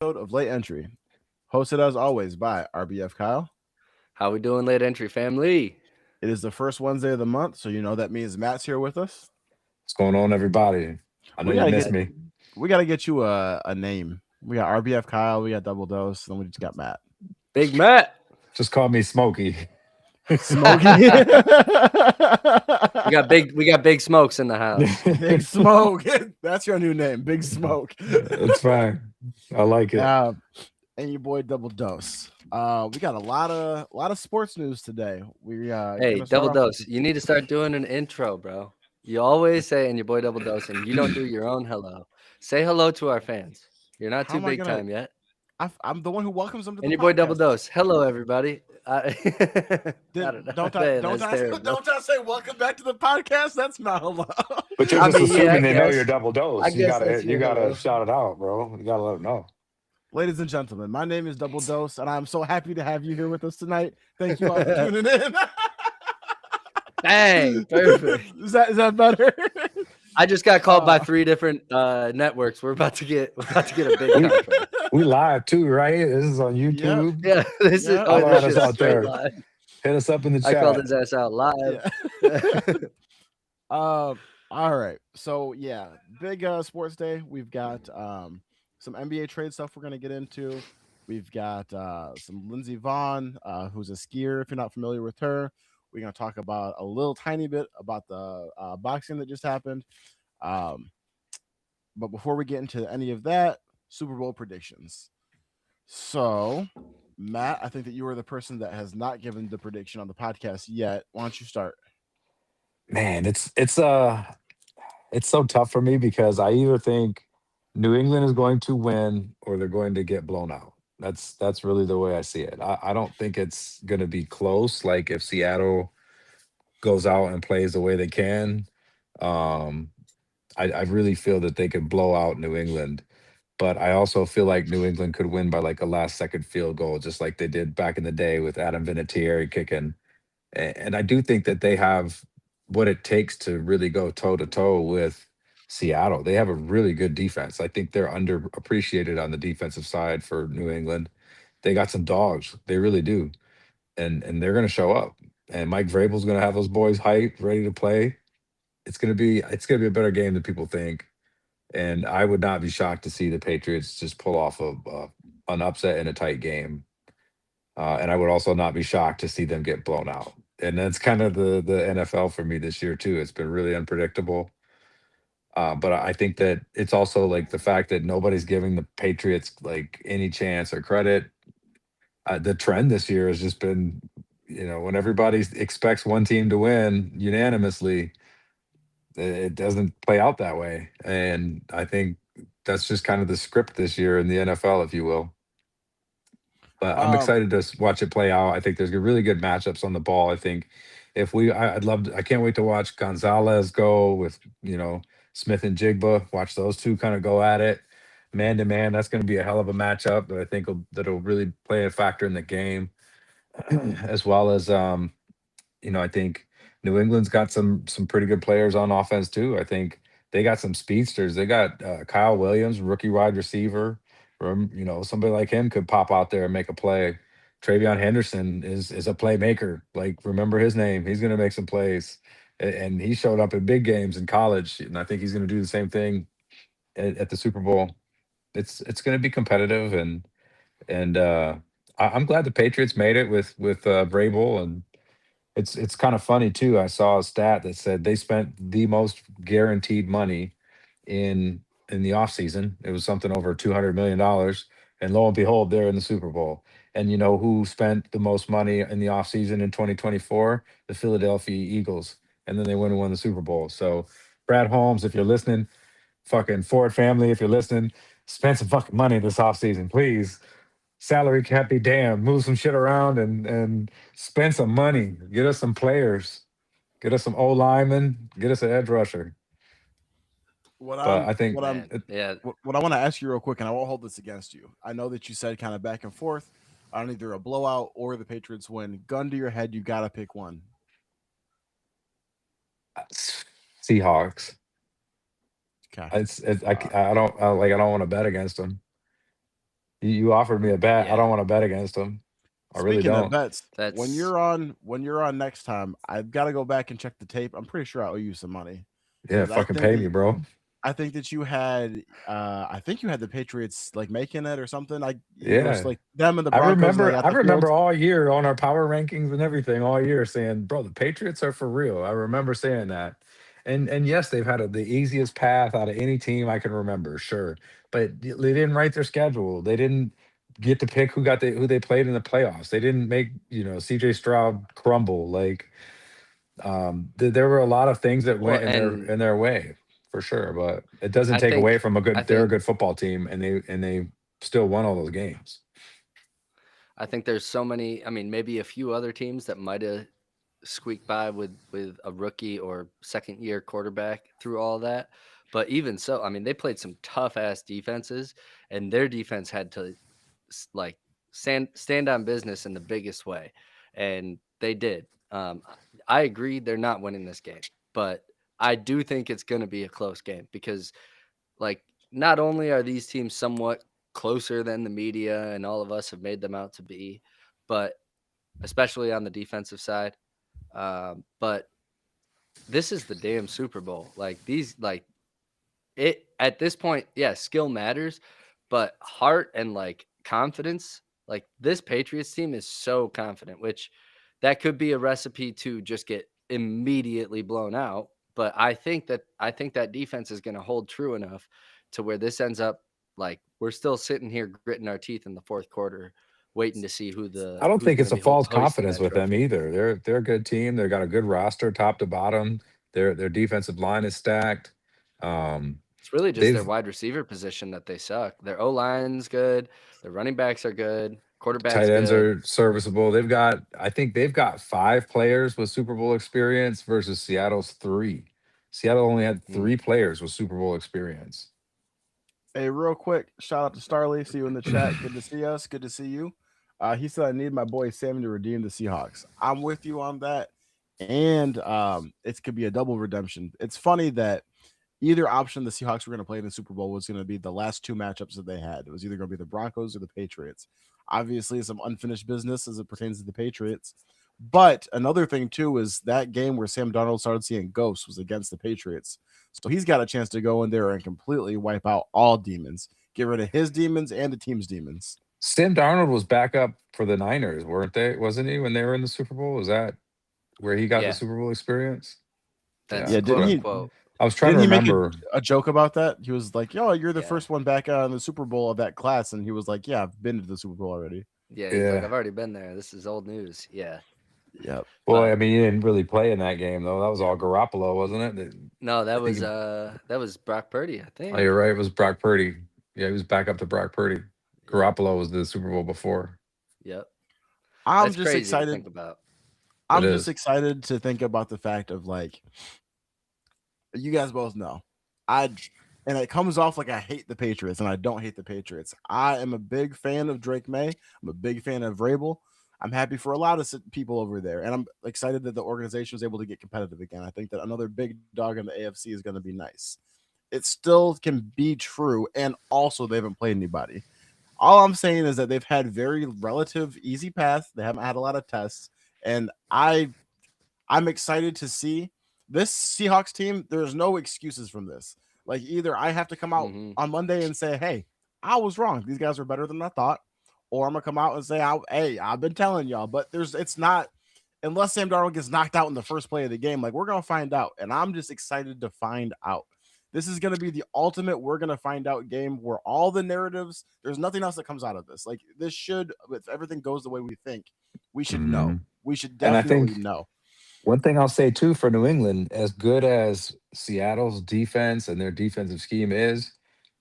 Of Late Entry, hosted as always by RBF Kyle. How we doing, late entry family? It is the first Wednesday of the month, so you know that means Matt's here with us. What's going on, everybody? I know We you gotta missed get me. we gotta get you a name. We got RBF Kyle, we got Double Dose, and then we just got Matt. Big Matt. Just call me Smokey. Smokey. We got big smokes in the house. Big Smoke. That's your new name, Big Smoke. It's fine. I like it. And your boy Double Dose. We got a lot of sports news today. We Hey, Double Dose, you need to start doing an intro, bro. You always say and your boy Double Dose, and you don't do your own hello. Say hello to our fans. You're not How too am I big gonna- time yet. I'm the one who welcomes them to And the your boy podcast. Double Dose. Hello, everybody. I Don't don't know. I, Man, don't, that's I, terrible. don't I say welcome back to the podcast? That's not allowed. But you're I just mean, yeah, assuming I they know guess. you're double dose. I You guess gotta that's you your gotta hello. shout it out, bro. You gotta let them know. Ladies and gentlemen, my name is Double Dose, and I'm so happy to have you here with us tonight. Thank you all for tuning in. Dang, perfect. Is that better? I just got called by 3 different networks. We're about to get a big contract. We live too, right? This is on YouTube. Yeah, this Yeah. is Holler this at us is out straight there. live. Hit us up in the I called chat. his ass out live. Yeah. All right. So yeah, big sports day. We've got some NBA trade stuff we're gonna get into. We've got some Lindsey Vonn, who's a skier. If you're not familiar with her, we're gonna talk about a little tiny bit about the boxing that just happened. But before we get into any of that, Super Bowl predictions. So, Matt, I think that you are the person that has not given the prediction on the podcast yet. Why don't you start? Man, it's so tough for me because I either think New England is going to win or they're going to get blown out. That's really the way I see it. I don't think it's gonna be close. Like if Seattle goes out and plays the way they can, um, I really feel that they could blow out New England. But I also feel like New England could win by like a last second field goal, just like they did back in the day with Adam Vinatieri kicking. And I do think that they have what it takes to really go toe to toe with Seattle. They have a really good defense. I think they're underappreciated on the defensive side for New England. They got some dogs. They really do. And they're going to show up. And Mike Vrabel's going to have those boys hyped, ready to play. It's going to be a better game than people think. And I would not be shocked to see the Patriots just pull off an upset in a tight game. And I would also not be shocked to see them get blown out. And that's kind of the NFL for me this year too. It's been really unpredictable. But I think that it's also like the fact that nobody's giving the Patriots like any chance or credit. The trend this year has just been, when everybody expects one team to win unanimously, it doesn't play out that way. And I think that's just kind of the script this year in the NFL, if you will. But I'm Um, excited to watch it play out. I think there's really good matchups on the ball. I think I'd love to, I can't wait to watch Gonzalez go with, Smith and Jigba, watch those two kind of go at it man to man. That's going to be a hell of a matchup that I think that'll really play a factor in the game, as well as, I think New England's got some pretty good players on offense too. I think they got some speedsters. They got Kyle Williams, rookie wide receiver. Somebody like him could pop out there and make a play. Travion Henderson is a playmaker. Like remember his name. He's going to make some plays, and he showed up in big games in college, and I think he's going to do the same thing at the Super Bowl. It's going to be competitive, and I'm glad the Patriots made it with Vrabel. And it's kind of funny too. I saw a stat that said they spent the most guaranteed money in the offseason. It was something over $200 million. And lo and behold, they're in the Super Bowl. And you know who spent the most money in the offseason in 2024? The Philadelphia Eagles. And then they went and won the Super Bowl. So Brad Holmes, if you're listening, fucking Ford family, if you're listening, spend some fucking money this offseason, please. Salary cap be damned. Move some shit around and spend some money. Get us some players. Get us some O linemen. Get us an edge rusher. what But I'm I think what I'm Man, yeah. what I want to ask you real quick, and I won't hold this against you. I know that you said kind of back and forth on either a blowout or the Patriots win. Gun to your head, you gotta pick one. Seahawks. Okay. I don't want to bet against them. You offered me a bet. I Yeah, don't want to bet against him. I really Speaking of don't. bets, that's when you're on next time, I've got to go back and check the tape. I'm pretty sure I owe you some money Yeah, because fucking pay me, bro. I think that you had I think you had the Patriots like making it or something. It was Yeah. like them and the Broncos and like I at the remember field. all year on our power rankings and everything all year saying, "Bro, the Patriots are for real." I remember saying that. And yes, they've had the easiest path out of any team I can remember, sure. But they didn't write their schedule. They didn't get to pick who they played in the playoffs. They didn't make, CJ Stroud crumble. Like there were a lot of things that well, went and in their way for sure, but it doesn't I take away think from I they're a think good football team and they still won all those games. I think there's so many. I mean, maybe a few other teams that might have squeaked by with a rookie or second year quarterback through all that. But even so, I mean, they played some tough ass defenses, and their defense had to like stand on business in the biggest way, and they did. I agree they're not winning this game, but I do think it's going to be a close game because like not only are these teams somewhat closer than the media and all of us have made them out to be, but especially on the defensive side. But this is the damn Super Bowl. Like these, like it at this point, yeah, skill matters, but heart and like confidence, like this Patriots team is so confident, which that could be a recipe to just get immediately blown out. But I think that defense is going to hold true enough to where this ends up like we're still sitting here gritting our teeth in the fourth quarter, waiting to see I don't who's think going it's to a be false hoisting confidence that with them trophy. either. They're a good team. They've got a good roster, top to bottom. Their defensive line is stacked. Um, It's really just their they've wide receiver position that they suck. Their O line's good. Their running backs are good. tight Quarterback's ends good. are serviceable. I think they've got 5 players with Super Bowl experience versus Seattle's 3. Seattle only had Mm. 3 players with Super Bowl experience. Hey, real quick, shout out to Starly. See you in the chat. Good to see us. Good to see you. He said I need my boy Sammy to redeem the Seahawks. I'm with you on that. And it could be a double redemption. It's funny that either option the Seahawks were going to play in the Super Bowl was going to be the last 2 matchups that they had. It was either going to be the Broncos or the Patriots. Obviously, some unfinished business as it pertains to the Patriots. But another thing too is that game where Sam Darnold started seeing ghosts was against the Patriots. So he's got a chance to go in there and completely wipe out all demons, get rid of his demons and the team's demons. Sam Darnold was back up for the Niners, weren't they? Wasn't he when they were in the Super Bowl? Was that where he got the Yeah, Super Bowl experience? Yeah, that's Yeah, that's quote what unquote. I was trying to didn't he make remember. a joke about that? He was like, "Yo, you're the Yeah, first one back in the Super Bowl of that class," and he was like, "Yeah, I've been to the Super Bowl already." yeah. He's like, Yeah. I've already been there. This is old news. Yeah, Yep. Well, I but mean, he didn't really play in that game though. That was all Garoppolo, wasn't it? no, I think. that was Brock Purdy, I Oh, you're think. right. It was Brock Purdy. Yeah, he was back up to Brock Purdy. Yep, Garoppolo was the Super Bowl before. yep. I'm That's just crazy to excited. think about. It I'm just is. excited to think about the fact of like you guys both know. I and it comes off like I hate the Patriots and I don't hate the Patriots. I am a big fan of Drake May. I'm a big fan of Vrabel. I'm happy for a lot of people over there, and I'm excited that the organization was able to get competitive again. I think that another big dog in the AFC is going to be nice. It still can be true, and also they haven't played anybody. All I'm saying is that they've had very relative easy paths. They haven't had a lot of tests, and I'm excited to see this Seahawks team. There's no excuses from this. Like either I have to come out Hmm. on Monday and say, "Hey, I was wrong. These guys are better than I thought," or I'm gonna come out and say, "Hey, I've been telling y'all." But it's not unless Sam Darnold gets knocked out in the first play of the game. Like we're gonna find out, and I'm just excited to find out. This is going to be the ultimate we're going to find out game where all the narratives, there's nothing else that comes out of this. Like this should, if everything goes the way we think, we should know. Mhm. We should And I definitely think know. one thing I'll say too for New England, as good as Seattle's defense and their defensive scheme is,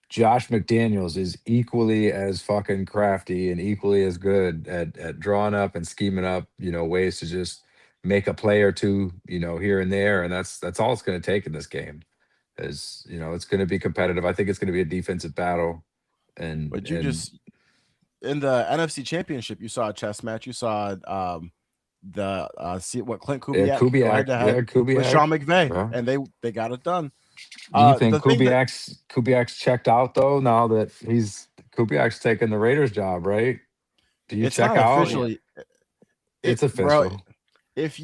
Josh McDaniels is equally as fucking crafty and equally as good at drawing up and scheming up, ways to just make a play or two, here and there. And that's all it's going to take in this game. Is it's going to be competitive. I think it's going to be a defensive battle, and But you and just in the NFC Championship, you saw a chess match. You saw the see what Clint yeah, Kubiak go head Kubiak, to yeah, head with Kubiak. Sean McVay, Yeah. and they got it done. Do you think The thing that Kubiak's checked out though? Now that Kubiak's taking the Raiders job, right? Do you It's check not Oh out? yeah, officially It's bro. official. If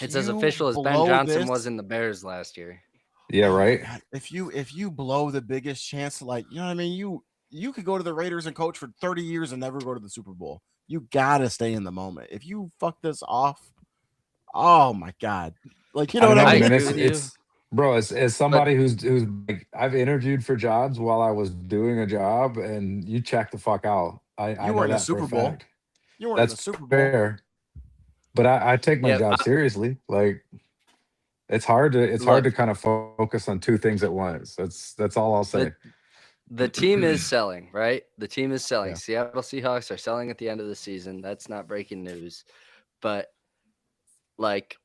it's as you official as Ben blow Johnson was this, in the Bears last year. Yeah, oh my right. god, if you blow the biggest chance to, like, you know what I mean, you could go to the Raiders and coach for 30 years and never go to the Super Bowl. You gotta stay in the moment. If you fuck this off, oh my god, like, you I know don't what I know, I mean? man. agree It's with you, it's bro. As but somebody who's like I've interviewed for jobs while I was doing a job, and you check the fuck out. I You know weren't in the that for a Super Bowl. fact. You weren't in That's the Super fair, Bowl. but I take my yeah, job seriously. Like it's hard to look, kind of focus on two things at once. That's all I'll say. the the team is selling, right? The team is selling. Yeah. Seattle Seahawks are selling at the end of the season. That's not breaking news, but like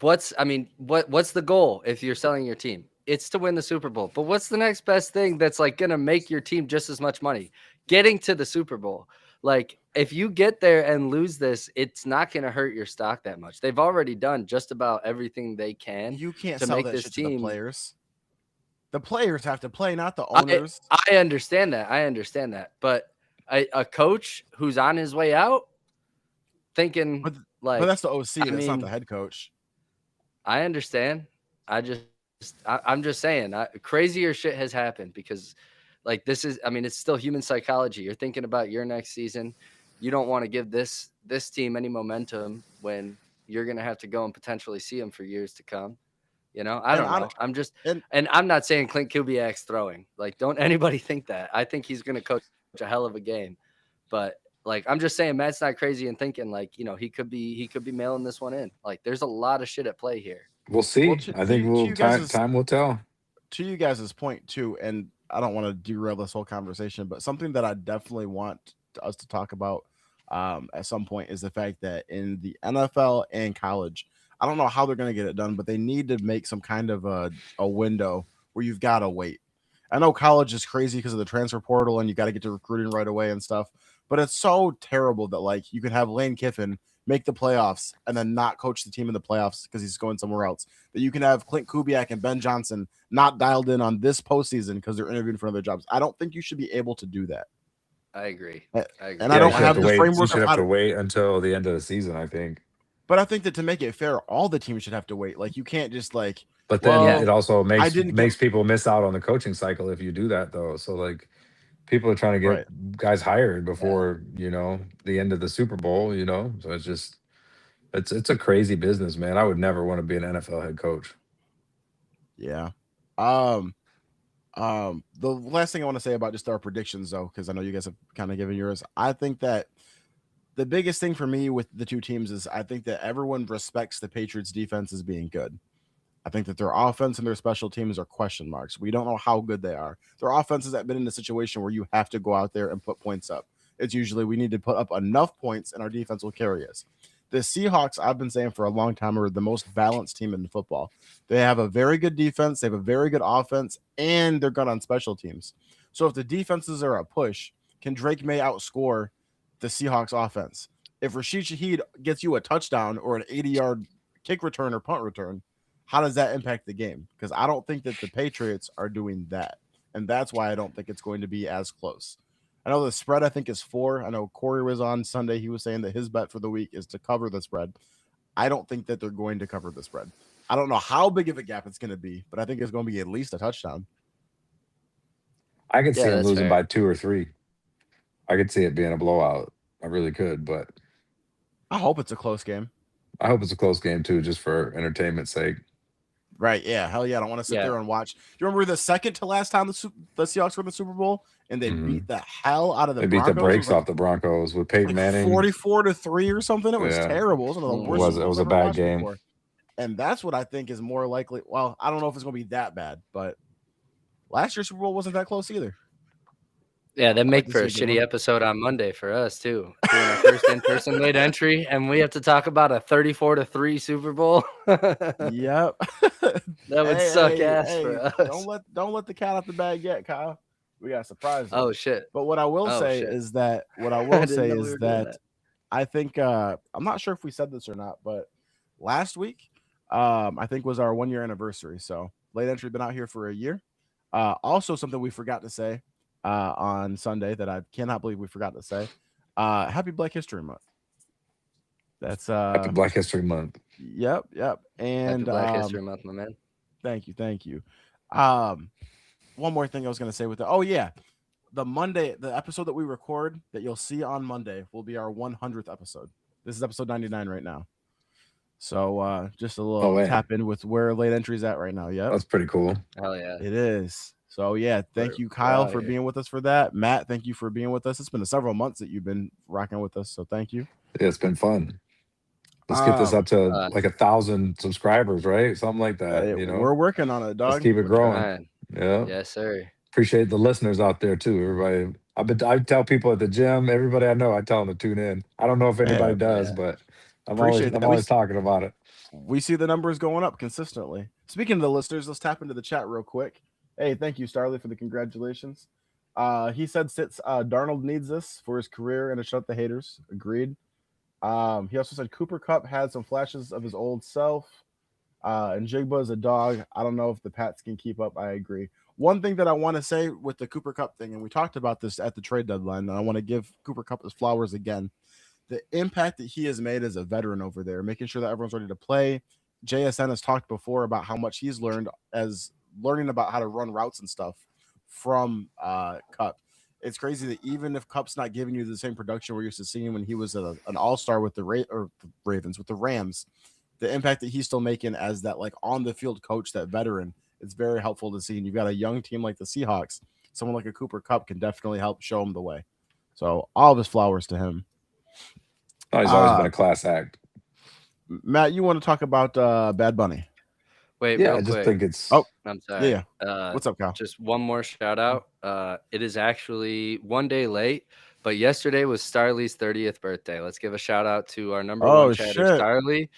what's the goal if you're selling your team? It's to win the Super Bowl. But what's the next best thing that's like going to make your team just as much money? Getting to the Super Bowl. Like if you get there and lose this, it's not going to hurt your stock that much. They've already done just about everything they can You can't to sell make that this shit to the team. players. The players have to play, not the I owners. I understand that. I understand that. But a coach who's on his way out thinking But that's like the OC. I That's not the mean, head coach. I understand. I'm just saying, crazier shit has happened because, like, this is. I mean, it's still human psychology. You're thinking about your next season. You don't want to give this team any momentum when you're gonna have to go and potentially see them for years to come. You know, I And don't on know. I'm just, and and I'm not saying Clint Kubiak's throwing. Like, don't anybody think that. I think he's gonna coach a hell of a game, but like, I'm just saying Matt's not crazy and thinking like, he could be mailing this one in. Like, there's a lot of shit at play here. We'll well, see. I think to we'll you time guys' time will tell. point too, and I don't want to derail this whole conversation, but something that I definitely want us to talk about at some point is the fact that in the NFL and college, I don't know how they're going to get it done, but they need to make some kind of a window where you've got to wait. I know college is crazy because of the transfer portal and you got to get to recruiting right away and stuff, but it's so terrible that, like, you can have Lane Kiffin make the playoffs and then not coach the team in the playoffs because he's going somewhere else. That you can have Clint Kubiak and Ben Johnson not dialed in on this postseason because they're interviewing for other jobs. I don't think you should be able to do that. I agree. A- I And agree. I Yeah, you don't should have have to the wait. You framework should of have how to to, wait until the end of the season, I think. but I think that to make it fair, all the teams should have to wait. Like, you can't just, like, But then Yeah. it well, also I makes didn't get makes people miss out on the coaching cycle if you do that though. So like people are trying to right. get guys hired Yeah. before, the end of the Super Bowl. So it's a crazy business, man. I would never want to be an NFL head coach. Yeah. Um, the last thing I want to say about just our predictions, though, because I know you guys have kind of given yours. I think that the biggest thing for me with the two teams is I think that everyone respects the Patriots' defense as being good. I think that their offense and their special teams are question marks. We don't know how good they are. Their offenses have been in a situation where you have to go out there and put points up. It's usually we need to put up enough points and our defense will carry us. The Seahawks, I've been saying for a long time, are the most balanced team in football. They have a very good defense, they have a very good offense, and they're good on special teams. So if the defenses are a push, can Drake May outscore the Seahawks offense? If Rashid Shaheed gets you a touchdown or an 80-yard kick return or punt return, how does that impact the game? Because I don't think that the Patriots are doing that. And that's why I don't think it's going to be as close. I know the spread, I think, is 4. I know Corey was on Sunday. He was saying that his bet for the week is to cover the spread. I don't think that they're going to cover the spread. I don't know how big of a gap it's going to be, but I think it's going to be at least a touchdown. I could see Yeah, them that's losing fair. by 2 or 3. I could see it being a blowout. I really could, but I hope it's a close game. I hope it's a close game too, just for entertainment's sake. Right. Yeah. Hell yeah. I don't want to sit Yeah. there and watch. Do you remember the second to last time the Seahawks were in the Super Bowl and they Hmm. beat the hell out of the They beat the Broncos? It was brakes like off the Broncos with Peyton like Manning. 44-3 or something. It was Yeah, terrible. It was one of the it worst Mhm. was Super it Bowls was I a ever bad watched game. before. And that's what I think is more likely. Well, I don't know if it's going to be that bad, but last year's Super Bowl wasn't that close either. Yeah, that I'd like make to for see a a good shitty one. episode on Monday for us too. Doing our first in-person late entry, and we have to talk about a 34-3 Super Bowl. That Yep. would hey, suck hey, ass for hey! us. Don't let the cat out the bag yet, Kyle. We got to surprise you. Oh shit! But what I will Oh say shit! is that I didn't know we were doing that. I think I'm not sure if we said this or not, but last week I think was our 1 year anniversary. So late entry been out here for a year. Also something we forgot to say on Sunday that I cannot believe we forgot to say. Happy Black History Month. That's Happy Black History Month. yep. Happy And Black History Month, my man. thank you. Um, one more thing I was gonna say with it. Oh yeah, the episode that we record that you'll see on Monday will be our 100th episode. This is episode 99 right now. So just a Oh little wait, tap in with where late entry's at right now. Yep, that's pretty cool. Hell yeah. it is. So yeah, thank you, We're Kyle, out for here. being with us for that. Matt, thank you for being with us. It's been several months that you've been rocking with us, so thank you. Yeah, it's been fun. Let's get this Um, up to Uh, like 1,000 subscribers, right? Something like that. we're working on it, Let's dog. keep it We're growing. trying. Trying. Yeah. Yes, sir. Appreciate the listeners out there too. Everybody, I tell people at the gym, everybody I know, I tell them to tune in. I don't know if anybody Yeah, does, Yeah. but appreciate I'm that. always talking about it. We see the numbers going up consistently. Speaking of the listeners, let's tap into the chat real quick. Hey, thank you, Starley, for the congratulations. He said Darnold needs this for his career and to shut the haters. Agreed. He also said Cooper Cup had some flashes of his old self. And Jigba is a dog. I don't know if the Pats can keep up. I agree. One thing that I want to say with the Cooper Cup thing, and we talked about this at the trade deadline, and I want to give Cooper Cup his flowers again. The impact that he has made as a veteran over there, making sure that everyone's ready to play. JSN has talked before about how much he's learned as learning about how to run routes and stuff from Cup. It's crazy that even if Cup's not giving you the same production we're used to seeing when he was an all-star with the Ravens, with the Rams, the impact that he's still making as that like on the field coach, that veteran, it's very helpful to see. And you've got a young team like the Seahawks, someone like a Cooper Cup can definitely help show him the way. So all of his flowers to him. Oh, he's always been a class act. Matt, you want to talk about Bad Bunny? Wait, Yeah, real I just quick. think it's Oh, I'm sorry. yeah. What's up, Kyle? Just one more shout out. It is actually one day late, but yesterday was Starly's 30th birthday. Let's give a shout out to our number one Oh chatter, shit! Starly,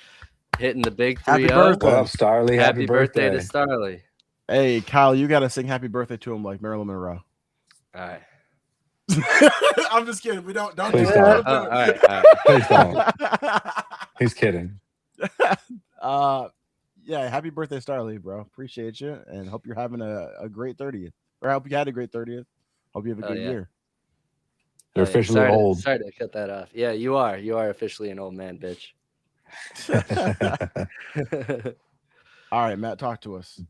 hitting the big Happy 3-0. what up, birthday! Starly? Happy Happy birthday to birthday. Starly. Hey, Kyle, you got to sing happy birthday to him like Marilyn Monroe. All right. I'm just kidding. We don't do Please it. don't. All right. Please don't. He's kidding. Yeah, happy birthday, Starly, bro. Appreciate you and hope you're having a great 30th. Or I hope you had a great 30th. Hope you have a Oh, good yeah. year. You're officially old. Sorry to cut that off. Yeah, you are. You are officially an old man, bitch. All right, Matt, talk to us.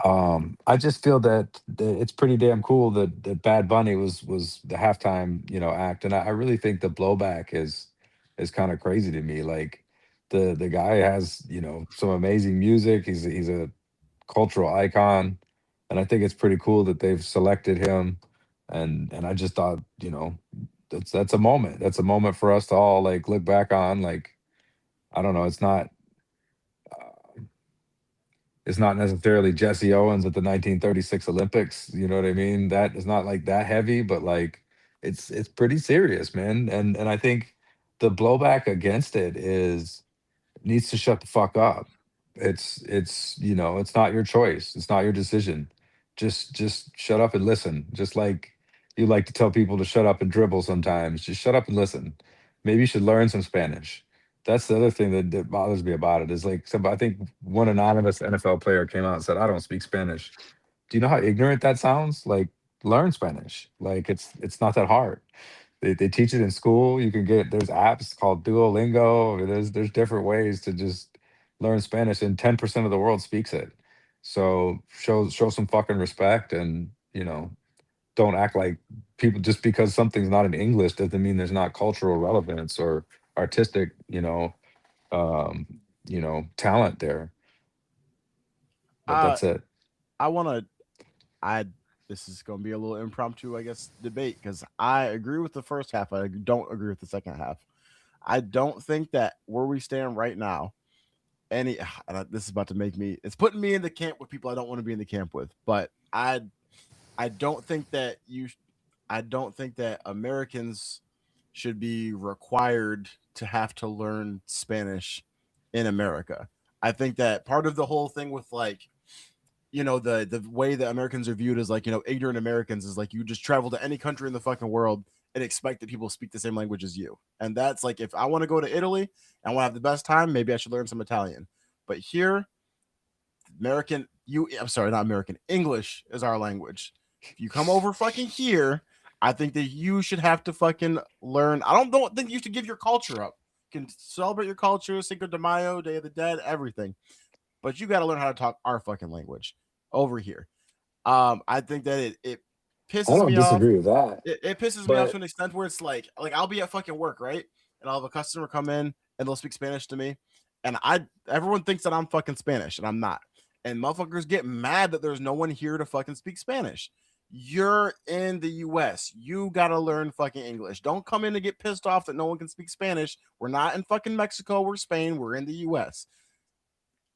I just feel that it's pretty damn cool that Bad Bunny was the halftime, act, and I really think the blowback is kind of crazy to me. Like the guy has some amazing music. He's a cultural icon, and I think it's pretty cool that they've selected him. And I just thought, that's a moment. That's a moment for us to all like look back on. Like I don't know, it's not necessarily Jesse Owens at the 1936 Olympics. You know what I mean? That is not like that heavy, but like it's pretty serious, man. And I think the blowback against it is needs to shut the fuck up. It's not your choice. It's not your decision. Just shut up and listen. Just like you like to tell people to shut up and dribble sometimes. Just shut up and listen. Maybe you should learn some Spanish. That's the other thing that bothers me about it is like I think one anonymous NFL player came out and said, I don't speak Spanish. Do you know how ignorant that sounds? Like learn Spanish. Like it's not that hard. They teach it in school. You can there's apps called Duolingo. There's different ways to just learn Spanish, and 10% of the world speaks it. So show some fucking respect, and don't act like people just because something's not in English doesn't mean there's not cultural relevance or artistic, um, talent there. But Uh, that's it. I want to. I This is going to be a little impromptu, I guess, debate because I agree with the first half. I don't agree with the second half. I don't think that where we stand right now, this is about to make me. It's putting me in the camp with people I don't want to be in the camp with. But I don't think that I don't think that Americans should be required to have to learn Spanish in America. I think that part of the whole thing with like the way that Americans are viewed as like ignorant Americans is like you just travel to any country in the fucking world and expect that people speak the same language as you. And that's like if I want to go to Italy and want to have the best time, maybe I should learn some Italian. But here, I'm sorry, not American. English is our language. If you come over fucking here, I think that you should have to fucking learn. I don't think you should give your culture up. You can celebrate your culture, Cinco de Mayo, Day of the Dead, everything, but you got to learn how to talk our fucking language over here. I think that it I pisses don't me off. disagree with that, It pisses me off to but an extent where it's like I'll be at fucking work, right? And I'll have a customer come in and they'll speak Spanish to me. And everyone thinks that I'm fucking Spanish and I'm not. And motherfuckers get mad that there's no one here to fucking speak Spanish. You're in the US. You gotta learn fucking English. Don't come in and get pissed off that no one can speak Spanish. We're not in fucking Mexico or Spain. We're in the US.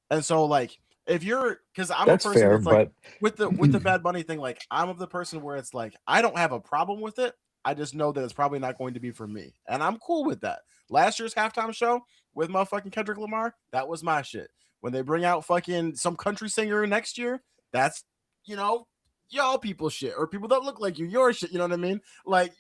And so like if you're because I'm a that's person fair. that's like But with the Bad Bunny thing, like I'm of the person where it's like I don't have a problem with it. I just know that it's probably not going to be for me. And I'm cool with that. Last year's halftime show with motherfucking Kendrick Lamar, that was my shit. When they bring out fucking some country singer next year, that's you know, y'all people shit or people that look like you, your shit, you know what I mean? Like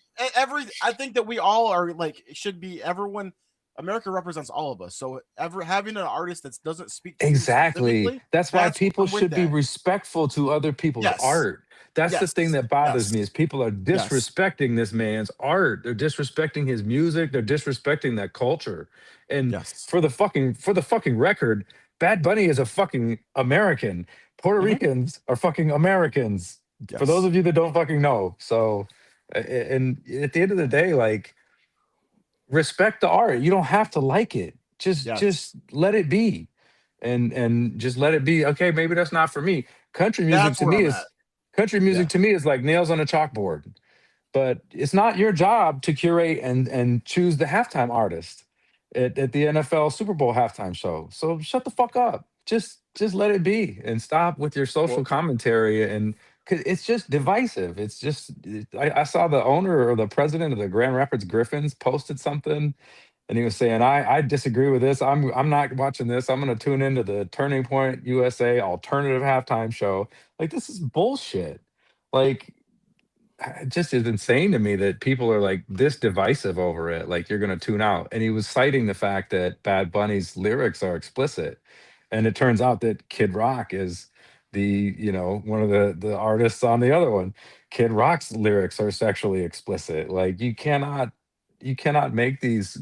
I think that we all are like it should be everyone America represents all of us. So ever having an artist that doesn't speak to you exactly. specifically, That's why that's people I'm with should be that. respectful to other people's Yes. art. That's the thing Yes. that bothers me Yes. is people are Yes. disrespecting this man's art. They're disrespecting his music. They're disrespecting that culture. And Yes. for the fucking record, Bad Bunny is a fucking American. Puerto Hmm. Ricans are fucking Americans. For those Yes. of you that don't fucking know. So, and at the end of the day, like respect the art. You don't have to like it. Just Yes. let it be. And just let it be. Okay, maybe that's not for me. Country music That's to where me I'm at. is country music Yeah. to me is like nails on a chalkboard. But it's not your job to curate and choose the halftime artist at the NFL Super Bowl halftime show. So shut the fuck up. Just let it be and stop with your social Well, commentary and 'cause it's just divisive. It's just I saw the owner or the president of the Grand Rapids Griffins posted something and he was saying, I disagree with this. I'm not watching this. I'm gonna tune into the Turning Point USA alternative halftime show. Like this is bullshit. Like it just is insane to me that people are like this divisive over it. Like you're going to tune out. And he was citing the fact that Bad Bunny's lyrics are explicit, and it turns out that Kid Rock is one of the artists on the other one. Kid Rock's lyrics are sexually explicit. Like you cannot make these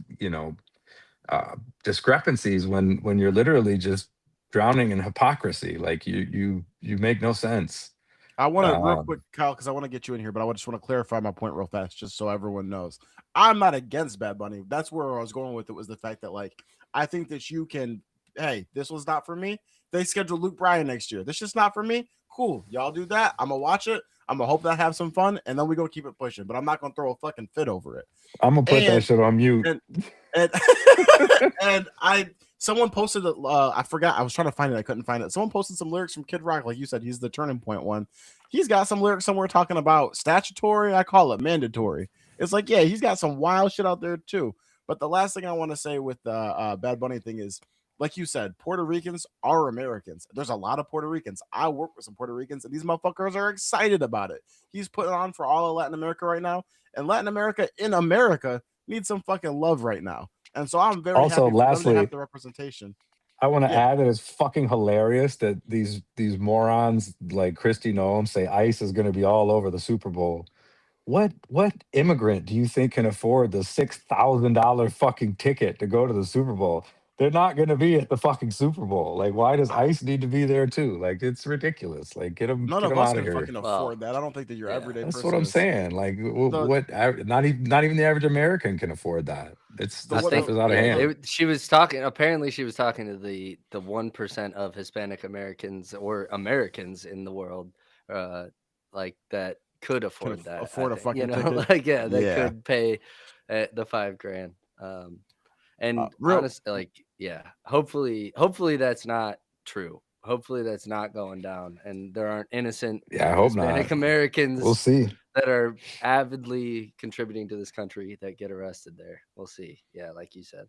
uh, discrepancies when you're literally just drowning in hypocrisy. Like you make no sense. I want to real Um, quick, Kyle, because I want to get you in here, but I just want to clarify my point real fast, just so everyone knows. I'm not against Bad Bunny. That's where I was going with it. Was the fact that like I think that you can. Hey, this was not for me. They scheduled Luke Bryan next year. This just not for me. Cool, y'all do that. I'm gonna watch it. I'm gonna hope that I have some fun, and then we go keep it pushing. But I'm not gonna throw a fucking fit over it. I'm gonna put that And shit on mute. and and and I someone posted I forgot I was trying to find it, I couldn't find it. Someone posted some lyrics from Kid Rock, like you said, he's the turning point one. He's got some lyrics somewhere talking about statutory, I call it mandatory. It's like, yeah, he's got some wild shit out there too. But the last thing I want to say with the Bad Bunny thing is, like you said, Puerto Ricans are Americans. There's a lot of Puerto Ricans. I work with some Puerto Ricans, and these motherfuckers are excited about it. He's putting on for all of Latin America right now, and Latin America in America needs some fucking love right now. And so I'm very Also, happy for them to have lastly, the representation. I want to Yeah. add that it's fucking hilarious that these morons like Christy Noem say ICE is going to be all over the Super Bowl. What immigrant do you think can afford the $6,000 fucking ticket to go to the Super Bowl? They're not going to be at the fucking Super Bowl. Like, why does I, ICE need to be there too? Like, it's ridiculous. Like, get them none get of them us out of can here. fucking Well, afford that. I don't think that your yeah. everyday That's what person I'm is saying. Like, the not even the average American can afford that. It's the I this what stuff think is out of yeah, the hand. she was talking. Apparently, she was talking to the 1% of Hispanic Americans or Americans in the world, uh, like that could can afford that. I afford a think fucking ticket. like yeah, that Yeah. could pay the $5,000. And Real honestly, like yeah, hopefully that's not true. Hopefully that's not going down, and there aren't innocent Yeah, I hope Hispanic not. We'll Americans see. that are avidly contributing to this country that get arrested there. We'll see. Yeah, like you said.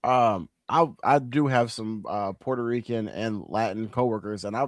I do have some Puerto Rican and Latin coworkers, and I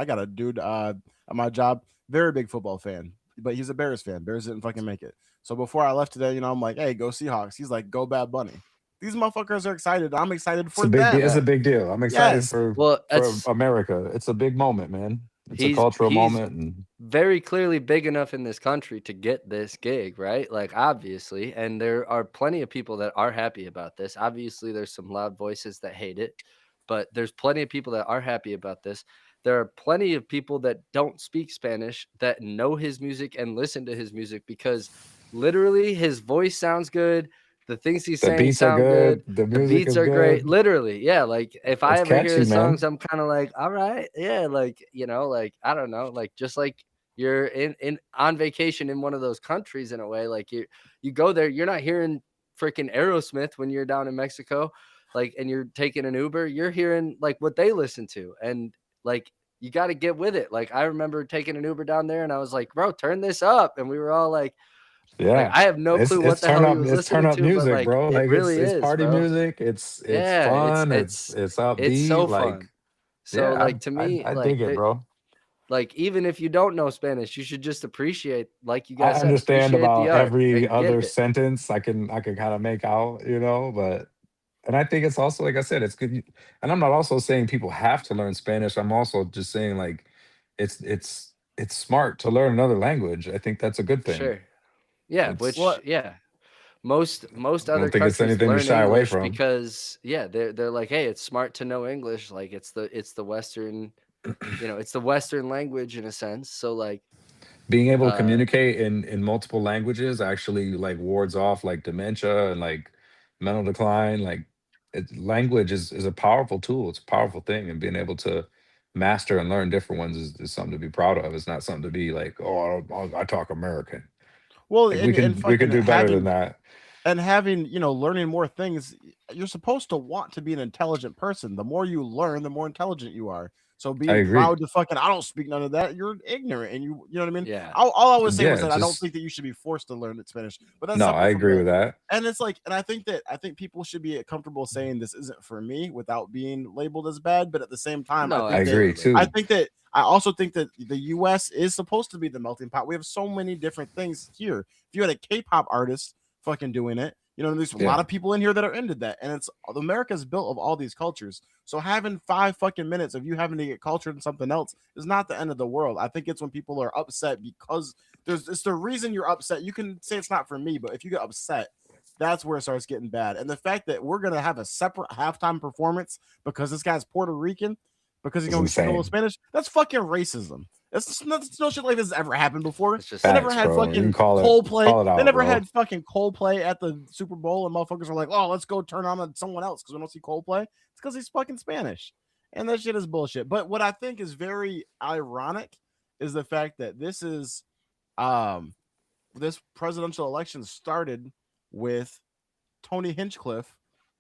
got a dude at my job, very big football fan, but he's a Bears fan. Bears didn't fucking make it. So before I left today, I'm like, hey, go Seahawks. He's like, go Bad Bunny. These motherfuckers are excited. I'm excited It's for a big deal. them. It's a Yeah. big deal. I'm excited Yes. for Well, for that's America. It's a big moment, man. It's a cultural he's moment, and very clearly big enough in this country to get this gig, right? Like, obviously, and there are plenty of people that are happy about this. Obviously, there's some loud voices that hate it, but there's plenty of people that are happy about this. There are plenty of people that don't speak Spanish that know his music and listen to his music because literally his voice sounds good. The things he's the saying beats are sound good. good. The The music beats is are great. good. Literally, yeah. Like if I It's ever hear catchy, his songs, man. I'm kind of like, all right, yeah, like like I don't know, like just like you're in on vacation in one of those countries in a way. Like you go there, you're not hearing freaking Aerosmith when you're down in Mexico, like, and you're taking an Uber, you're hearing like what they listen to, and like you got to get with it. Like I remember taking an Uber down there, and I was like, bro, turn this up, and we were all like, Yeah. I have no clue what It's the hell he was turn listening up to, but music, like bro. it Like really it's is, party bro. music. It's Yeah, fun. It's it's so upbeat. Like fun. So yeah, like to me, I dig it, bro. like even if you don't know Spanish, you should just appreciate, like you I guys said, understand appreciate the about art every and get other it. sentence. I can kind of make out, but and I think it's also like I said, it's good. And I'm not also saying people have to learn Spanish. I'm also just saying like it's smart to learn another language. I think that's a good thing. Sure. Yeah, It's which Well, yeah. Most I other don't think it's countries anything to learn shy away English from. because yeah, they're like, hey, it's smart to know English. Like it's the Western, it's the Western language in a sense. So like Being able to uh communicate in multiple languages actually like wards off like dementia and like mental decline. Like language is a powerful tool. It's a powerful thing, and being able to master and learn different ones is something to be proud of. It's not something to be like, oh, I talk American. well, Like and we can fucking do better than having that. learning more things, you're supposed to want to be an intelligent person. The more you learn, the more intelligent you are. So I being agree. proud to fucking I don't speak none of that, you're ignorant, and you know what I mean. yeah, All I was saying was Yeah, that I don't just think that you should be forced to learn Spanish, but that's no, I separate from agree the. with that. And it's like, and I think people should be comfortable saying this isn't for me without being labeled as bad. But at the same time, no, I agree absolutely. too. I also think that the U.S. is supposed to be the melting pot. We have so many different things here. If you had a K-pop artist fucking doing it, there's a lot Yeah. of people in here that are into that, and it's America's built of all these cultures. So having 5 fucking minutes of you having to get cultured in something else is not the end of the world. I think it's when people are upset because it's the reason you're upset. You can say it's not for me, but if you get upset, that's where it starts getting bad. And the fact that we're gonna have a separate halftime performance because this guy's Puerto Rican, because he's It's gonna speak a little insane. Spanish, that's fucking racism. That's no shit like this has ever happened before. It's just They never Facts, had bro. You can fucking Coldplay. call it They out, never bro. had fucking Coldplay at the Super Bowl, and motherfuckers were like, "Oh, let's go turn on someone else because we don't see Coldplay." It's because he's fucking Spanish, and that shit is bullshit. But what I think is very ironic is the fact that um this presidential election started with Tony Hinchcliffe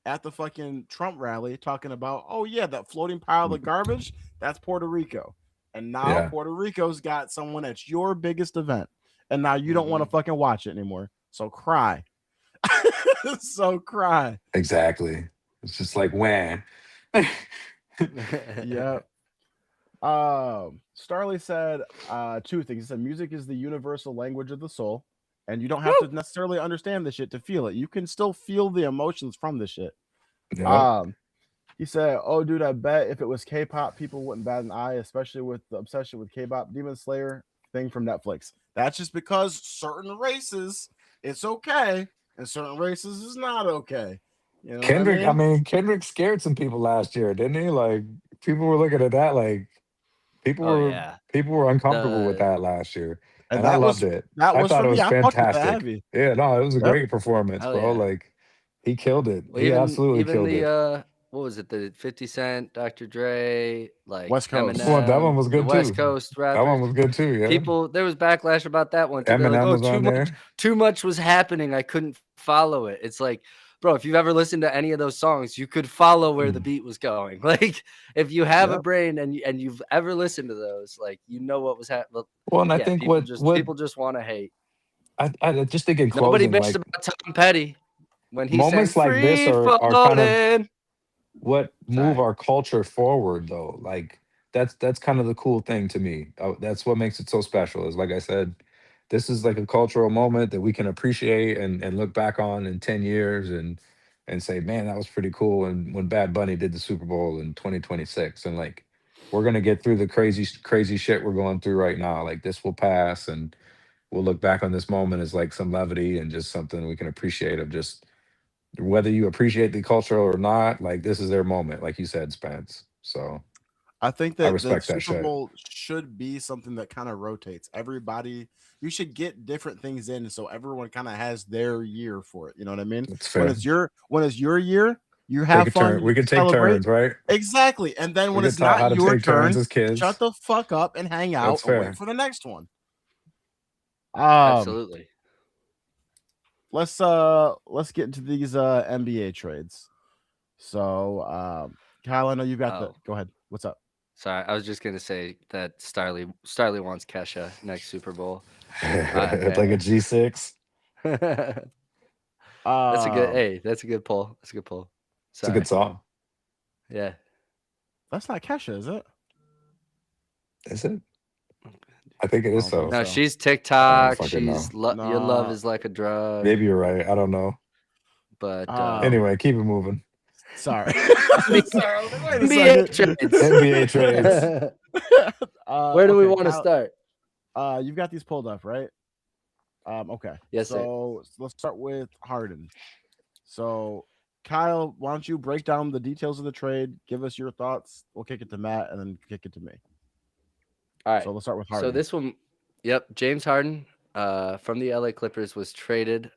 at the fucking Trump rally talking about, oh yeah, that floating pile of garbage, that's Puerto Rico. And now Yeah, Puerto Rico's got someone at your biggest event. And now you don't want to mhm. fucking watch it anymore. So cry. So cry. exactly. It's just like when. Yeah. Starley said two things. He said music is the universal language of the soul, and you don't have to Woo! necessarily understand the shit to feel it. You can still feel the emotions from the shit. Yep. Um, He said, "Oh, dude, I bet if it was K-pop, people wouldn't bat an eye, especially with the obsession with K-pop Demon Slayer thing from Netflix. That's just because certain races it's okay, and certain races is not okay. You know what I I mean? mean, Kendrick scared some people last year, didn't he? Like people were looking at that like people Oh were yeah. people were uncomfortable with The that last year. And And I loved it. that I was thought for it me. was I fucked with that fantastic. heavy. Yeah, no, it was a Yep. great performance, hell bro. yeah. Like he killed it. Well, He absolutely even killed the it. what was it? The 50 Cent, Dr. Dre, like West Coast. That one Eminem, was the good West too. Coast That one rappers. was good too, yeah. People, there was backlash about that one too. They're like, Eminem "Oh, was on there. too much was happening. I couldn't follow it." It's like, bro, if you've ever listened to any of those songs, you could follow where the Mm. beat was going. Like, if you have a Yep. brain and you've ever listened to those, like, you know what was happening. Well, and I Yeah, think what people just want to hate. I just think in Nobody closing, bitched like about Tom Petty when he sang moments like this "Free are kind of Falling." what move Sorry. our culture forward though. Like that's kind of the cool thing to me. That's what makes it so special, is like I said, this is like a cultural moment that we can appreciate and look back on in 10 years and say, man, that was pretty cool. And when Bad Bunny did the Super Bowl in 2026, and like we're gonna get through the crazy shit we're going through right now. Like this will pass, and we'll look back on this moment as like some levity and just something we can appreciate of just whether you appreciate the culture or not. Like this is their moment, like you said, Spence. So I think I that the respect that Super shit. Bowl should be something that kind of rotates. Everybody, you should get different things in, so everyone kind of has their year for it. You know what I mean? That's fair. When it's your year, you Take have a fun, turn. you We could take celebrate. turns, right? Exactly. And then We when get it's taught not how to your take turns turn, as shut kids. the fuck up and hang out That's or wait fair. for the next one. Um, Absolutely. let's get into these NBA trades. So, Kyle, I know you've got the. Oh, Go ahead. What's up? sorry. I was just gonna say that Starley wants Kesha next Super Bowl. Like a G6. That's a good. Um, Hey, that's a good pull. That's a good pull. It's a good Sorry. song. Yeah. that's not Kesha, is it? Is it? I think it I is don't think so. No, so. she's I don't TikTok. fucking know. She's your love Nah. is like a drug. Maybe you're right. I don't know. But Um, Anyway, keep it moving. sorry. NBA, Sorry. I was like, wait a NBA second. trades. NBA trades. Where do we Okay, want to Kyle. start? You've got these pulled up, right? Okay. Yes, sir. So let's start with Harden. So, Kyle, why don't you break down the details of the trade? Give us your thoughts. We'll kick it to Matt, and then kick it to me. All right. So let's start with So Harden. this one, yep, James Harden from the LA Clippers was traded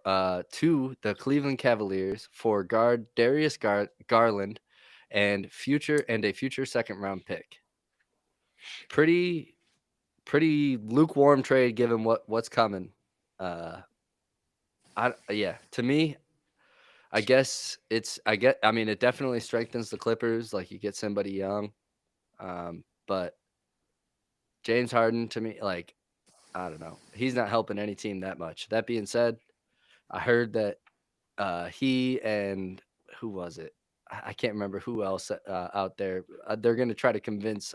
to the Cleveland Cavaliers for guard Darius Garland and a future second round pick. Pretty lukewarm trade given what's coming. To me, I mean it definitely strengthens the Clippers, like you get somebody young. But James Harden to me, like, I don't know. He's not helping any team that much. That being said, I heard that he and who was it? I can't remember who else out there. They're going to try to convince.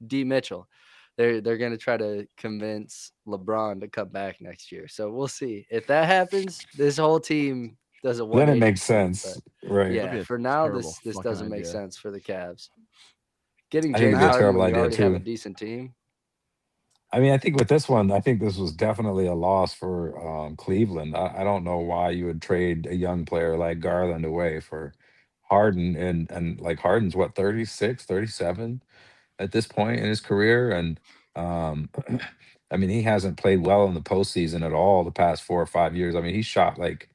D Mitchell. They're going to try to convince LeBron to come back next year. So we'll see if that happens. This whole team does a Then it 180. makes sense. Right. That'd Yeah, be a for now, terrible this fucking doesn't make idea. sense for the Cavs. Getting I think it'd James be a Matt, Harden terrible when you idea already have a too. decent team. I mean, I think with this one, I think this was definitely a loss for Cleveland. I don't know why you would trade a young player like Garland away for Harden, and like Harden's what, 36, 37 at this point in his career. And um I mean, he hasn't played well in the postseason at all the past 4 or 5 years. I mean, he shot like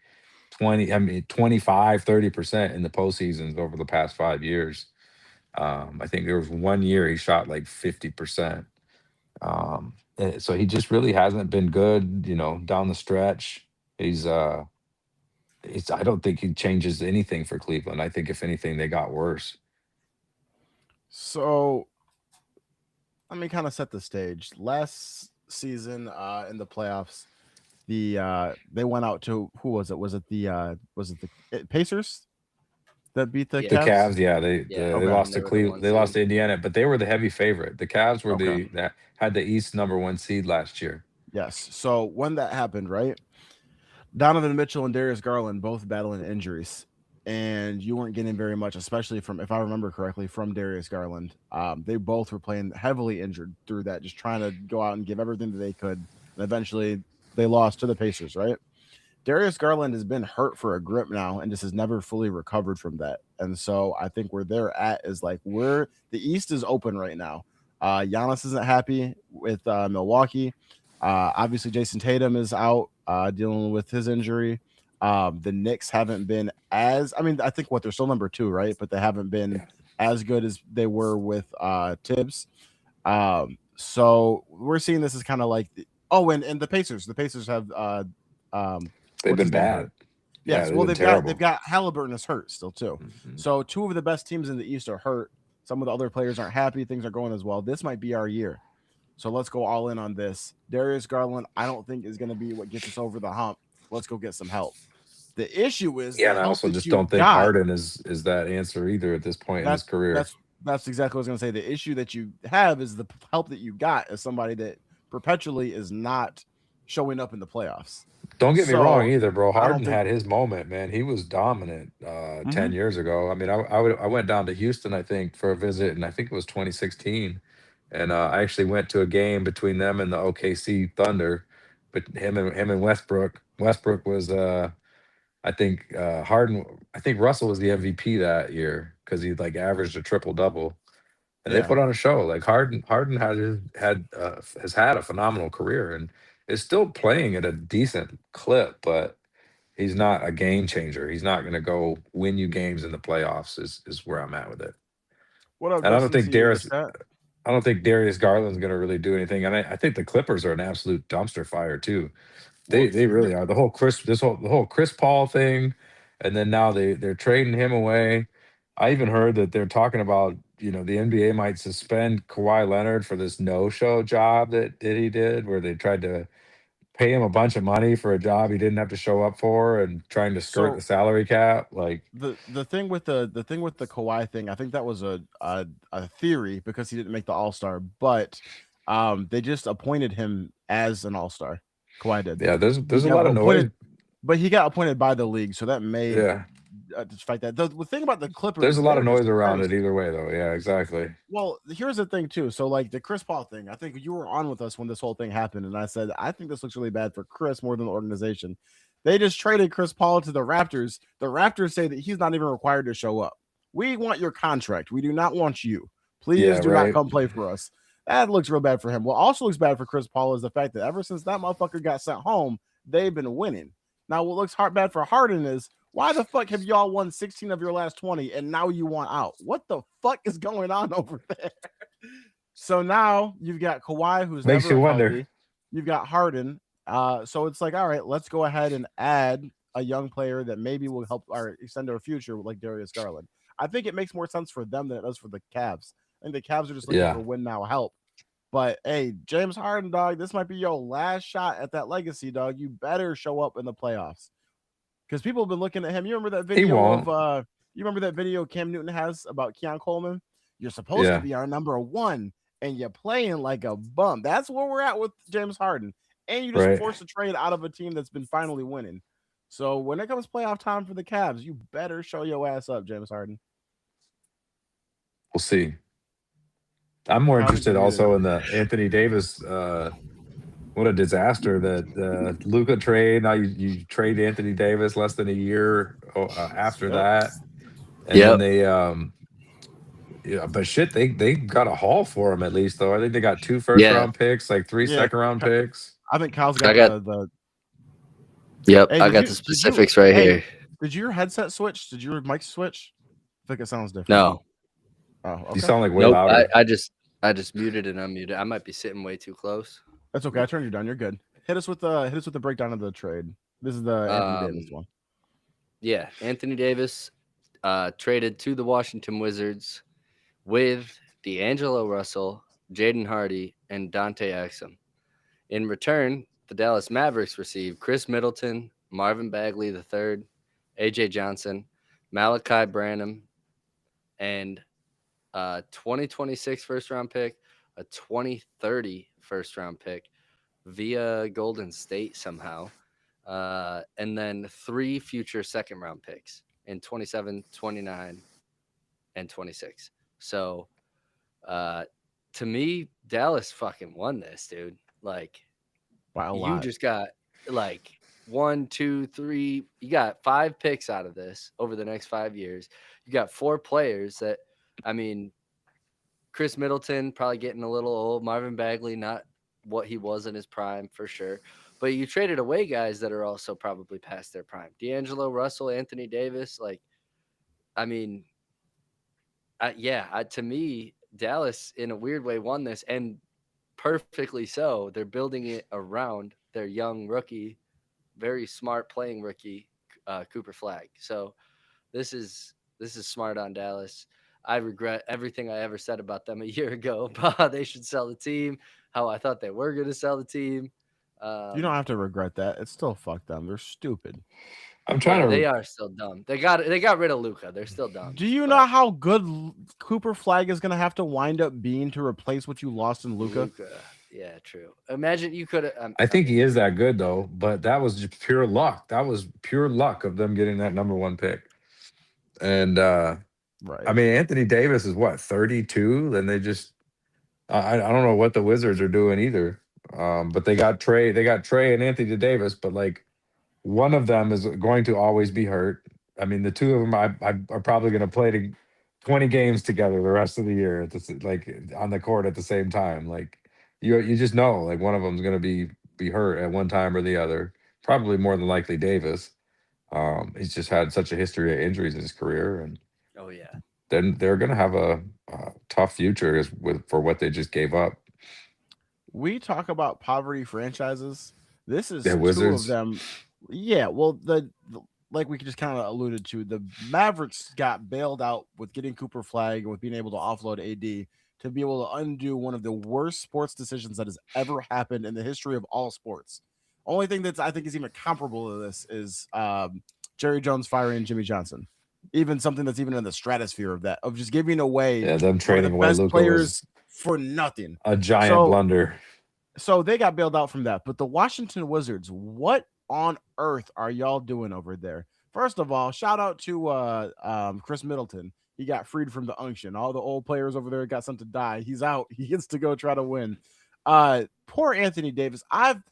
20, I mean 25, 30% in the postseasons over the past 5 years. I think there was one year he shot like 50%. So he just really hasn't been good, down the stretch. He's I don't think he changes anything for Cleveland. I think if anything, they got worse. so let me kind of set the stage. Last season, in the playoffs, they went out to who was it? Was it the Pacers that beat the The Yeah, Cavs? Cavs, yeah, they Okay, lost and they to were the Cleveland. one They lost seed. to Indiana, but they were the heavy favorite. The Cavs were okay, the that had the East number one seed last year. yes. So when that happened, right? Donovan Mitchell and Darius Garland both battling injuries, and you weren't getting very much, especially from, if I remember correctly, from Darius Garland. They both were playing heavily injured through that, just trying to go out and give everything that they could, and eventually they lost to the Pacers, right? Darius Garland has been hurt for a grip now and just has never fully recovered from that. And so I think where they're at is like where the East is open right now. Giannis isn't happy with Milwaukee. Obviously, Jason Tatum is out dealing with his injury. The Knicks haven't been as, I mean, I think they're still number two, right? But they haven't been Yeah, as good as they were with Tibbs. So we're seeing this as kind of like, and the Pacers. The Pacers have they've what's been his name hurt. bad. Yeah, Yes, they've well been they've terrible. got Halliburton is hurt still too. Mhm. So two of the best teams in the East are hurt. Some of the other players aren't happy. Things are going as well. This might be our year. So let's go all in on this. Darius Garland, I don't think is going to be what gets us over the hump. Let's go get some help. The issue is Yeah, the and I help also that just you don't think got. Harden is that answer either at this point in his That's career. that's that's exactly what I was going to say. The issue that you have is the help that you got as somebody that perpetually is not showing up in the playoffs. Don't get me wrong So either, bro. I don't Harden think. had his moment, man. He was dominant 10 Mhm. years ago. I mean, I went down to Houston, I think, for a visit, and I think it was 2016. And I actually went to a game between them and the OKC Thunder, but him and Westbrook. Westbrook was I think Harden. I think Russell was the MVP that year because he like averaged a triple double, and they Yeah. put on a show. Like Harden has had a phenomenal career and is still playing at a decent clip, but he's not a game changer. He's not going to go win you games in the playoffs. Is where I'm at with it. What up, And Dustin? See you in the chat. I don't think Darius Garland's going to really do anything. And I think the Clippers are an absolute dumpster fire too. Well, They really are. The whole Chris Paul thing, and then now they're trading him away. I even heard that they're talking about, the NBA might suspend Kawhi Leonard for this no-show job that he did, where they tried to pay him a bunch of money for a job he didn't have to show up for, and trying to skirt the so salary cap. Like, the thing with the thing with the Kawhi thing, I think that was a theory because he didn't make the All Star, but they just appointed him as an All Star. Kawhi did. yeah, He there's a got lot of noise. appointed, but he got appointed by the league, so that may Yeah, fight that. The thing about the there's Clippers, a lot they're of just noise around it cursed. either way, though. Yeah, exactly. Well, here's the thing too. So like the Chris Paul thing, I think you were on with us when this whole thing happened, and I said I think this looks really bad for Chris more than the organization. They just traded Chris Paul to the Raptors. The Raptors say that he's not even required to show up. We want your contract. We do not want you. Yeah, Please do not right. come play for us. That looks real bad for him. What also looks bad for Chris Paul is the fact that ever since that motherfucker got sent home, they've been winning. Now, what looks bad for Harden is why the fuck have y'all won 16 of your last 20 and now you want out? What the fuck is going on over there? So now you've got Kawhi, who's Makes you never wonder. healthy. You've got Harden. So it's like, all right, let's go ahead and add a young player that maybe will help or extend our future, like Darius Garland. I think it makes more sense for them than it does for the Cavs. I think the Cavs are just looking Yeah. for win now help. But hey, James Harden, dog, this might be your last shot at that legacy, dog. You better show up in the playoffs because people have been looking at him. You remember that He video won't. of you remember that video Cam Newton has about Keon Coleman? You're supposed to Yeah. be our number one, and you're playing like a bum. That's where we're at with James Harden. And you just Right. forced a trade out of a team that's been finally winning. So when it comes playoff time for the Cavs, you better show your ass up, James Harden. We'll see. I'm more Kyle's interested muted. also in the Anthony Davis. What a disaster that Luca trade. Now you trade Anthony Davis less than a year after Yep. that, and then Yep. they yeah, but shit, they got a haul for him at least though. I think they got 2 first Yeah. round picks, like 3 Yeah, second round picks. I think Kyle's I got got the. Yep. Hey, I got the specifics right here. Did your headset switch? Did your mic switch? I think it sounds different. No. Oh, okay. You sound like way Nope. louder. I just muted and unmuted. I might be sitting way too close. That's okay. I turned you down. You're good. Hit us with the breakdown of the trade. This is the Anthony Davis one. Yeah, Anthony Davis traded to the Washington Wizards with D'Angelo Russell, Jaden Hardy, and Dante Exum. In return, the Dallas Mavericks received Chris Middleton, Marvin Bagley III, AJ Johnson, Malachi Branham, and a 2026 first round pick, a 2030 first round pick via Golden State somehow, and then 3 future second round picks in 27, 29, and 26. So to me, Dallas fucking won this, dude. Like, By a you lot. just got like 1, 2, 3. You got 5 picks out of this over the next 5 years. You got 4 players that, I mean, Chris Middleton probably getting a little old. Marvin Bagley, not what he was in his prime for sure. But you traded away guys that are also probably past their prime. D'Angelo Russell, Anthony Davis. Like, I mean, to me, Dallas in a weird way won this, and perfectly so. They're building it around their young rookie, very smart playing rookie, Cooper Flag. So this is smart on Dallas. I regret everything I ever said about them a year ago about how they should sell the team, how I thought they were going to sell the team. You don't have to regret that. It's still fuck them. They're stupid. I'm trying They to. are still dumb. They got rid of Luka. They're still dumb. Do you know how good Cooper Flag is going to have to wind up being to replace what you lost in Luka? Yeah, true. Imagine you could. I I think he mean, is that good though, but that was just pure luck. That was pure luck of them getting that number one pick. And I Right. mean, Anthony Davis is what, 32? And they just I don't know what the Wizards are doing either. But they got Trey and Anthony Davis, but like one of them is going to always be hurt. I mean, the two of them I are probably going to play 20 games together the rest of the year at like on the court at the same time. Like you just know like one of them's going to be hurt at one time or the other. Probably more than likely Davis. He's just had such a history of injuries in his career, and oh yeah. then they're going to have a tough future with for what they just gave up. We talk about poverty franchises. This Yeah, is two of Wizards. them. Yeah, well, like we just kind of alluded to, the Mavericks got bailed out with getting Cooper Flag and with being able to offload AD to be able to undo one of the worst sports decisions that has ever happened in the history of all sports. Only thing that's I think is even comparable to this is Jerry Jones firing Jimmy Johnson. Even something that's even in the stratosphere of that, of just giving away Yeah, them one of the trading away best Luca was players for nothing. a giant So blunder. they got bailed out from that. But the Washington Wizards, what on earth are y'all doing over there? First of all, shout out to Chris Middleton. He got freed from the unction. All the old players over there got sent to die. He's out. He gets to go try to win. Poor Anthony Davis. I'm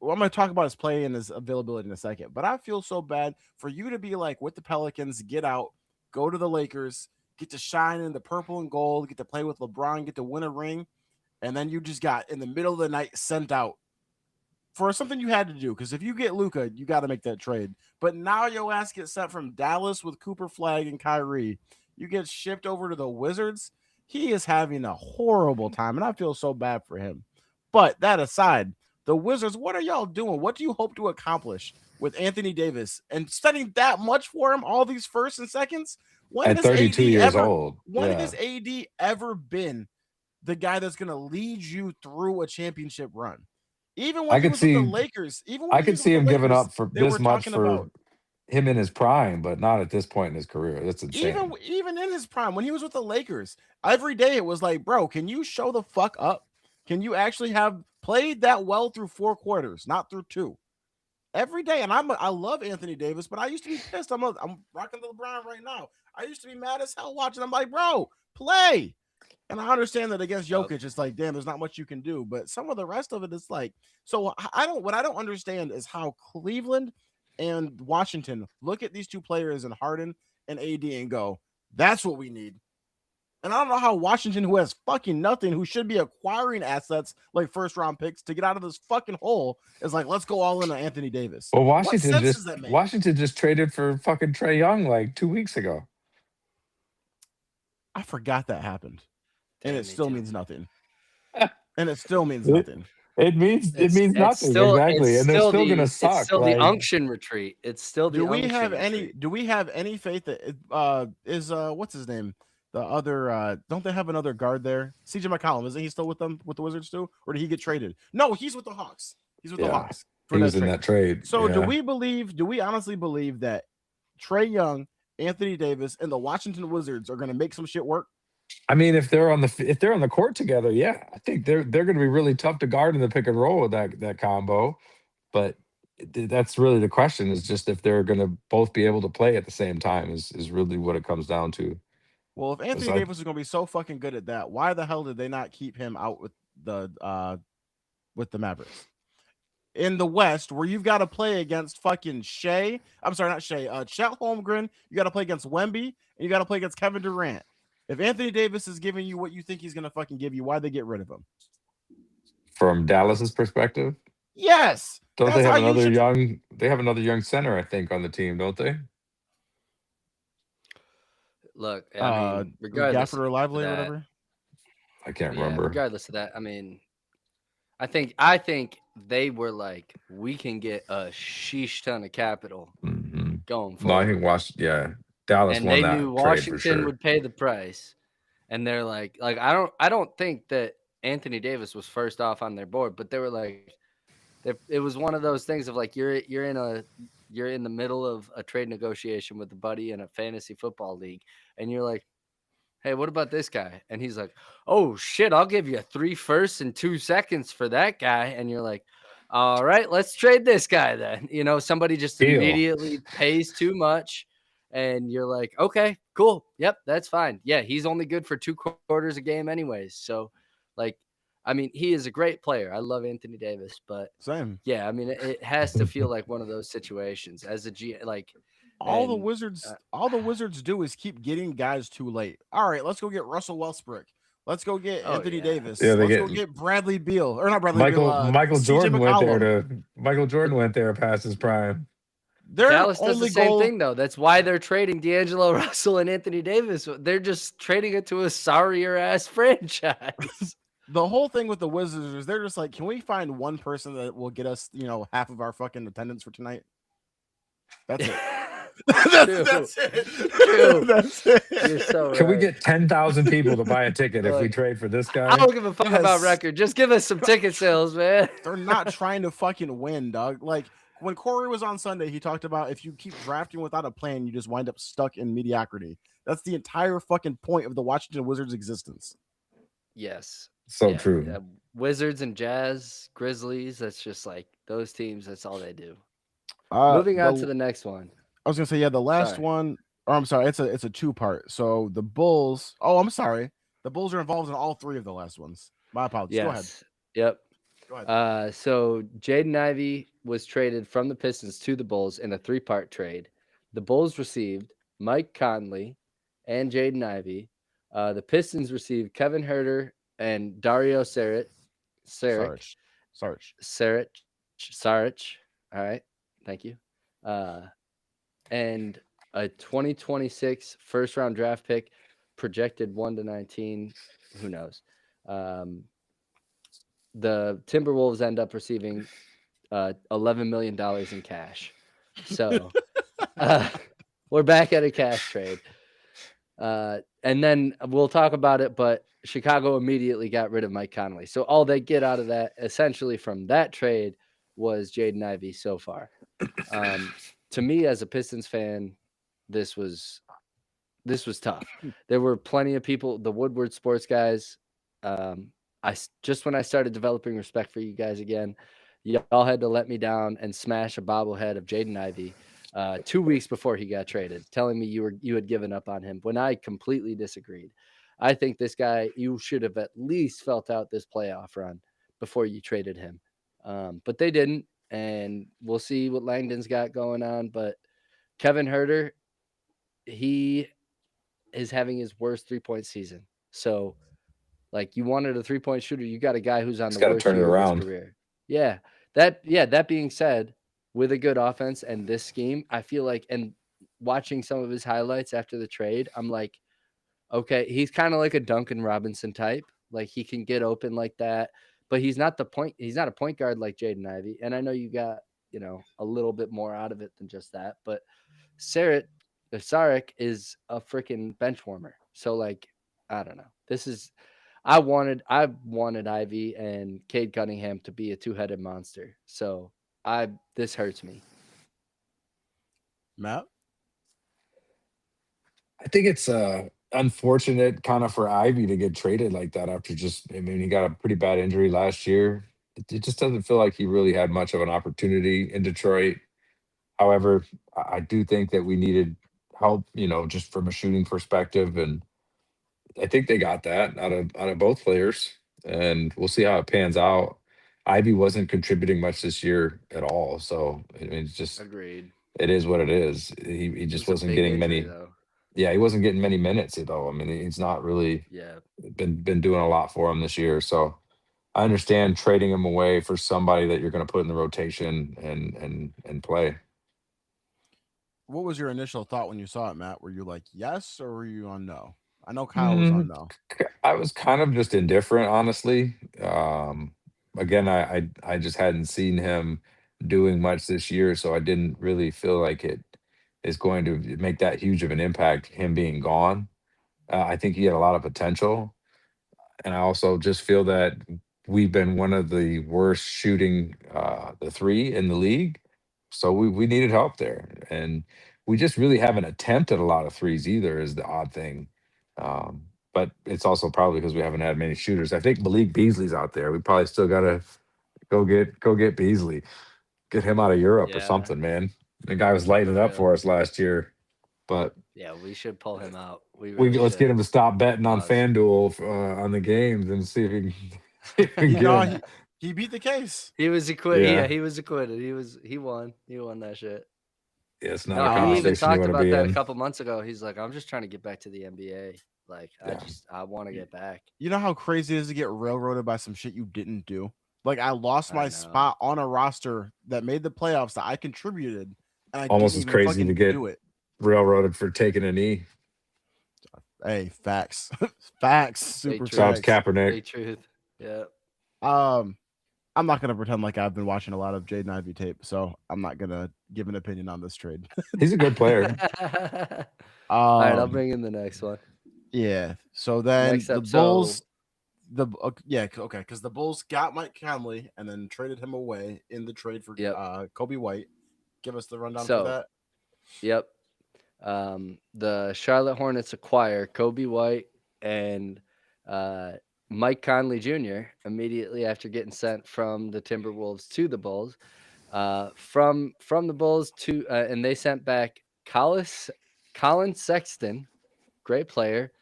going to talk about his play and his availability in a second, but I feel so bad for you to be like with the Pelicans, get out, go to the Lakers, get to shine in the purple and gold, get to play with LeBron, get to win a ring, and then you just got in the middle of the night sent out for something you had to do. Because if you get Luca, you got to make that trade. But now your ass gets sent from Dallas with Cooper Flag and Kyrie. You get shipped over to the Wizards. He is having a horrible time, and I feel so bad for him. But that aside, the Wizards, what are y'all doing? What do you hope to accomplish with Anthony Davis and studying that much for him, all these firsts and seconds? When At has 32 AD years ever? old. When Yeah. has AD ever been the guy that's going to lead you through a championship run? Even when I he could was with the see Lakers, even when I he could was with see the him giving Lakers, up for they this were much talking about for him in his prime, but not at this point in his career. That's insane. even in his prime when he was with the Lakers. Every day it was like, bro, can you show the fuck up? Can you actually have played that well through 4 quarters, not through two? Every day, and I love Anthony Davis, but I used to be pissed. I'm rocking the LeBron right now. I used to be mad as hell watching. I'm like, bro, play. And I understand that against Yep. Jokic, it's like, damn, there's not much you can do. But some of the rest of it is like, so I don't. What I don't understand is how Cleveland and Washington look at these two players in Harden and AD and go, that's what we need. And I don't know how Washington, who has fucking nothing, who should be acquiring assets like first round picks to get out of this fucking hole, is like, let's go all in on Anthony Davis. Well, What sense does that make? Washington just traded for fucking Trey Young like 2 weeks ago. I forgot that happened. And it Damn, me still too. means nothing. And it still means It, nothing. it means nothing exactly, and they're still gonna it's suck. still the Like unction retreat. It's still the unction retreat. Do we have any faith that is what's his name? The other don't they have another guard there? CJ McCollum, isn't he still with them with the Wizards too? Or did he get traded? No, he's with the Hawks. He's with the yeah, Hawks for he that was in trade. that trade. So Yeah, do we honestly believe that Trey Young, Anthony Davis, and the Washington Wizards are gonna make some shit work? I mean, if they're on the court together, yeah, I think they're going to be really tough to guard in the pick and roll with that combo. But that's really the question: is just if they're going to both be able to play at the same time is really what it comes down to. Well, if 'Cause Anthony Davis is gonna be so fucking good at that, why the hell did they not keep him out with the Mavericks? In the West, where you've got to play against fucking Shea. I'm sorry, not Shea. Chet Holmgren. You got to play against Wemby, and you got to play against Kevin Durant. If Anthony Davis is giving you what you think he's gonna fucking give you, why they get rid of him? from Dallas's perspective, Yes, don't they that's how have you another should. young? They have another young center, I think, on the team, don't they? Look, I mean, regardless Gafford of or Lively or that, whatever. I can't yeah, remember. regardless of that, I mean, I think they were like, we can get a sheesh ton of capital Hmm. going No, I forward, think Yeah, Dallas and won they knew that trade for Washington sure. would pay the price, and they're like I don't think that Anthony Davis was first off on their board, but they were like, it was one of those things of like you're in the middle of a trade negotiation with a buddy in a fantasy football league, and you're like, hey, what about this guy? And he's like, oh shit, I'll give you 3 firsts and 2 seconds for that guy. And you're like, all right, let's trade this guy then. Somebody just Deal. immediately pays too much. And you're like, okay, cool. Yep, that's fine. Yeah, he's only good for 2 quarters a game, anyways. So, like, I mean, he is a great player. I love Anthony Davis, but Same. yeah, I mean, it has to feel like one of those situations as a G, like, All the and Wizards, all the Wizards do is keep getting guys too late. All right, let's go get Russell Westbrook. Let's go get oh Anthony yeah, Yeah, Davis. they Let's get go get Bradley Beal, or not Bradley Beal. Michael CJ Jordan went there McCollum. to Michael Jordan went there past his prime. Their Dallas does the only same goal. thing though. That's why they're trading D'Angelo Russell and Anthony Davis. They're just trading it to a sorrier ass franchise. The whole thing with the Wizards is they're just like, can we find one person that will get us, half of our fucking attendance for tonight? That's it. True. That's it. True. That's it. You're so Can we right. get 10,000 people to buy a ticket if we Look, trade for this I guy? don't give a fuck about Yes. record. Just give us some ticket sales, man. They're not trying to fucking win, dog. Like when Corey was on Sunday, he talked about if you keep drafting without a plan, you just wind up stuck in mediocrity. That's the entire fucking point of the Washington Wizards' existence. Yes. So Yeah. true. Wizards and Jazz, Grizzlies. That's just like those teams. That's all they do. Uh, Moving on to the the next one. I was gonna say, yeah, the last Sorry. one. Or I'm sorry, it's a two-part. So the Bulls. Oh, I'm sorry. The Bulls are involved in all three of the last ones. My apologies. Go ahead. Yes. Yep. Go ahead. So Jaden Ivy was traded from the Pistons to the Bulls in a 3-part trade. The Bulls received Mike Conley and Jaden Ivy. The Pistons received Kevin Herter and Dario Sarge. Saric. All right, thank you. And a 2026 first round draft pick, projected 1-19. Who knows? The Timberwolves end up receiving $11 million in cash. So we're back at a cash trade. And then we'll talk about it, but Chicago immediately got rid of Mike Conley. So all they get out of that, essentially from that trade, was Jaden Ivey so far. To me, as a Pistons fan, this was tough. There were plenty of people, the Woodward sports guys. When I started developing respect for you guys again, y'all had to let me down and smash a bobblehead of Jaden Ivey 2 weeks before he got traded, telling me you had given up on him when I completely disagreed. I think this guy, you should have at least felt out this playoff run before you traded him. But they didn't, and we'll see what Langdon's got going on. But Kevin Herter, he is having his worst 3-point season. So, like, you wanted a 3-point shooter, you got a guy who's on He's the got to worst turn it year of his around. career. Yeah. That being said, with a good offense and this scheme, I feel like, and watching some of his highlights after the trade, I'm like, okay, he's kind of like a Duncan Robinson type. Like, he can get open like that, but he's not a point guard like Jaden Ivey. And I know you got, a little bit more out of it than just that, but Saric is a freaking bench warmer. So, like, I don't know. I wanted Ivy and Cade Cunningham to be a 2-headed monster. So this hurts me. Matt? I think it's unfortunate kind of for Ivy to get traded like that after he got a pretty bad injury last year. It just doesn't feel like he really had much of an opportunity in Detroit. However, I do think that we needed help, just from a shooting perspective. And I think they got that out of both players. And we'll see how it pans out. Ivy wasn't contributing much this year at all. So I mean, Agreed. it is what it is. He It just was a wasn't big getting injury, many. though. Yeah, he wasn't getting many minutes though. I mean, he's not really Yeah. been doing a lot for him this year. So I understand trading him away for somebody that you're going to put in the rotation and play. What was your initial thought when you saw it, Matt? Were you like yes, or were you on no? I know Kyle was on Mm, no. I was kind of just indifferent, honestly. Again, I just hadn't seen him doing much this year, so I didn't really feel like it is going to make that huge of an impact, him being gone. I think he had a lot of potential. And I also just feel that we've been one of the worst shooting the three in the league. So we needed help there. And we just really haven't attempted a lot of threes either, is the odd thing. but it's also probably because we haven't had many shooters. I think Malik Beasley's out there. We probably still gotta go get Beasley, get him out of Europe or Yeah, something, man. The guy was lighting for it up real. for us last year, but Yeah, we should pull him out. We we really let's get should. him to stop betting on Pause. FanDuel on the games and see if he can, see if we can He get no, him. he beat the case. He was acquitted. Yeah, Yeah, he was acquitted. He won. He won that shit. yeah, it's not No, a he even conversation you talked want to about be that a in. couple months ago. He's like, I'm just trying to get back to the NBA. Like, Yeah, I want to You get back. you know how crazy it is to get railroaded by some shit you didn't do? Like I lost I my know. spot on a roster that made the playoffs that I contributed, and I almost didn't as even crazy to fucking get do it. railroaded for taking a knee. Hey, facts, facts, Big super Shout out truth. to facts. Kaepernick. Big truth. Yeah. Um, I'm not gonna pretend like I've been watching a lot of Jaden Ivy tape, so I'm not gonna give an opinion on this trade. He's a good player. All right, I'll um, bring in the next one. yeah. So then Next the up, so Bulls, yeah, okay, because the Bulls got Mike Conley and then traded him away in the trade for yep. Coby White. Give us the rundown for So that. yep. The Charlotte Hornets acquire Coby White and uh, Mike Conley Jr. immediately after getting sent from the Timberwolves to the Bulls. From the Bulls to and they sent back Colin Sexton, great player,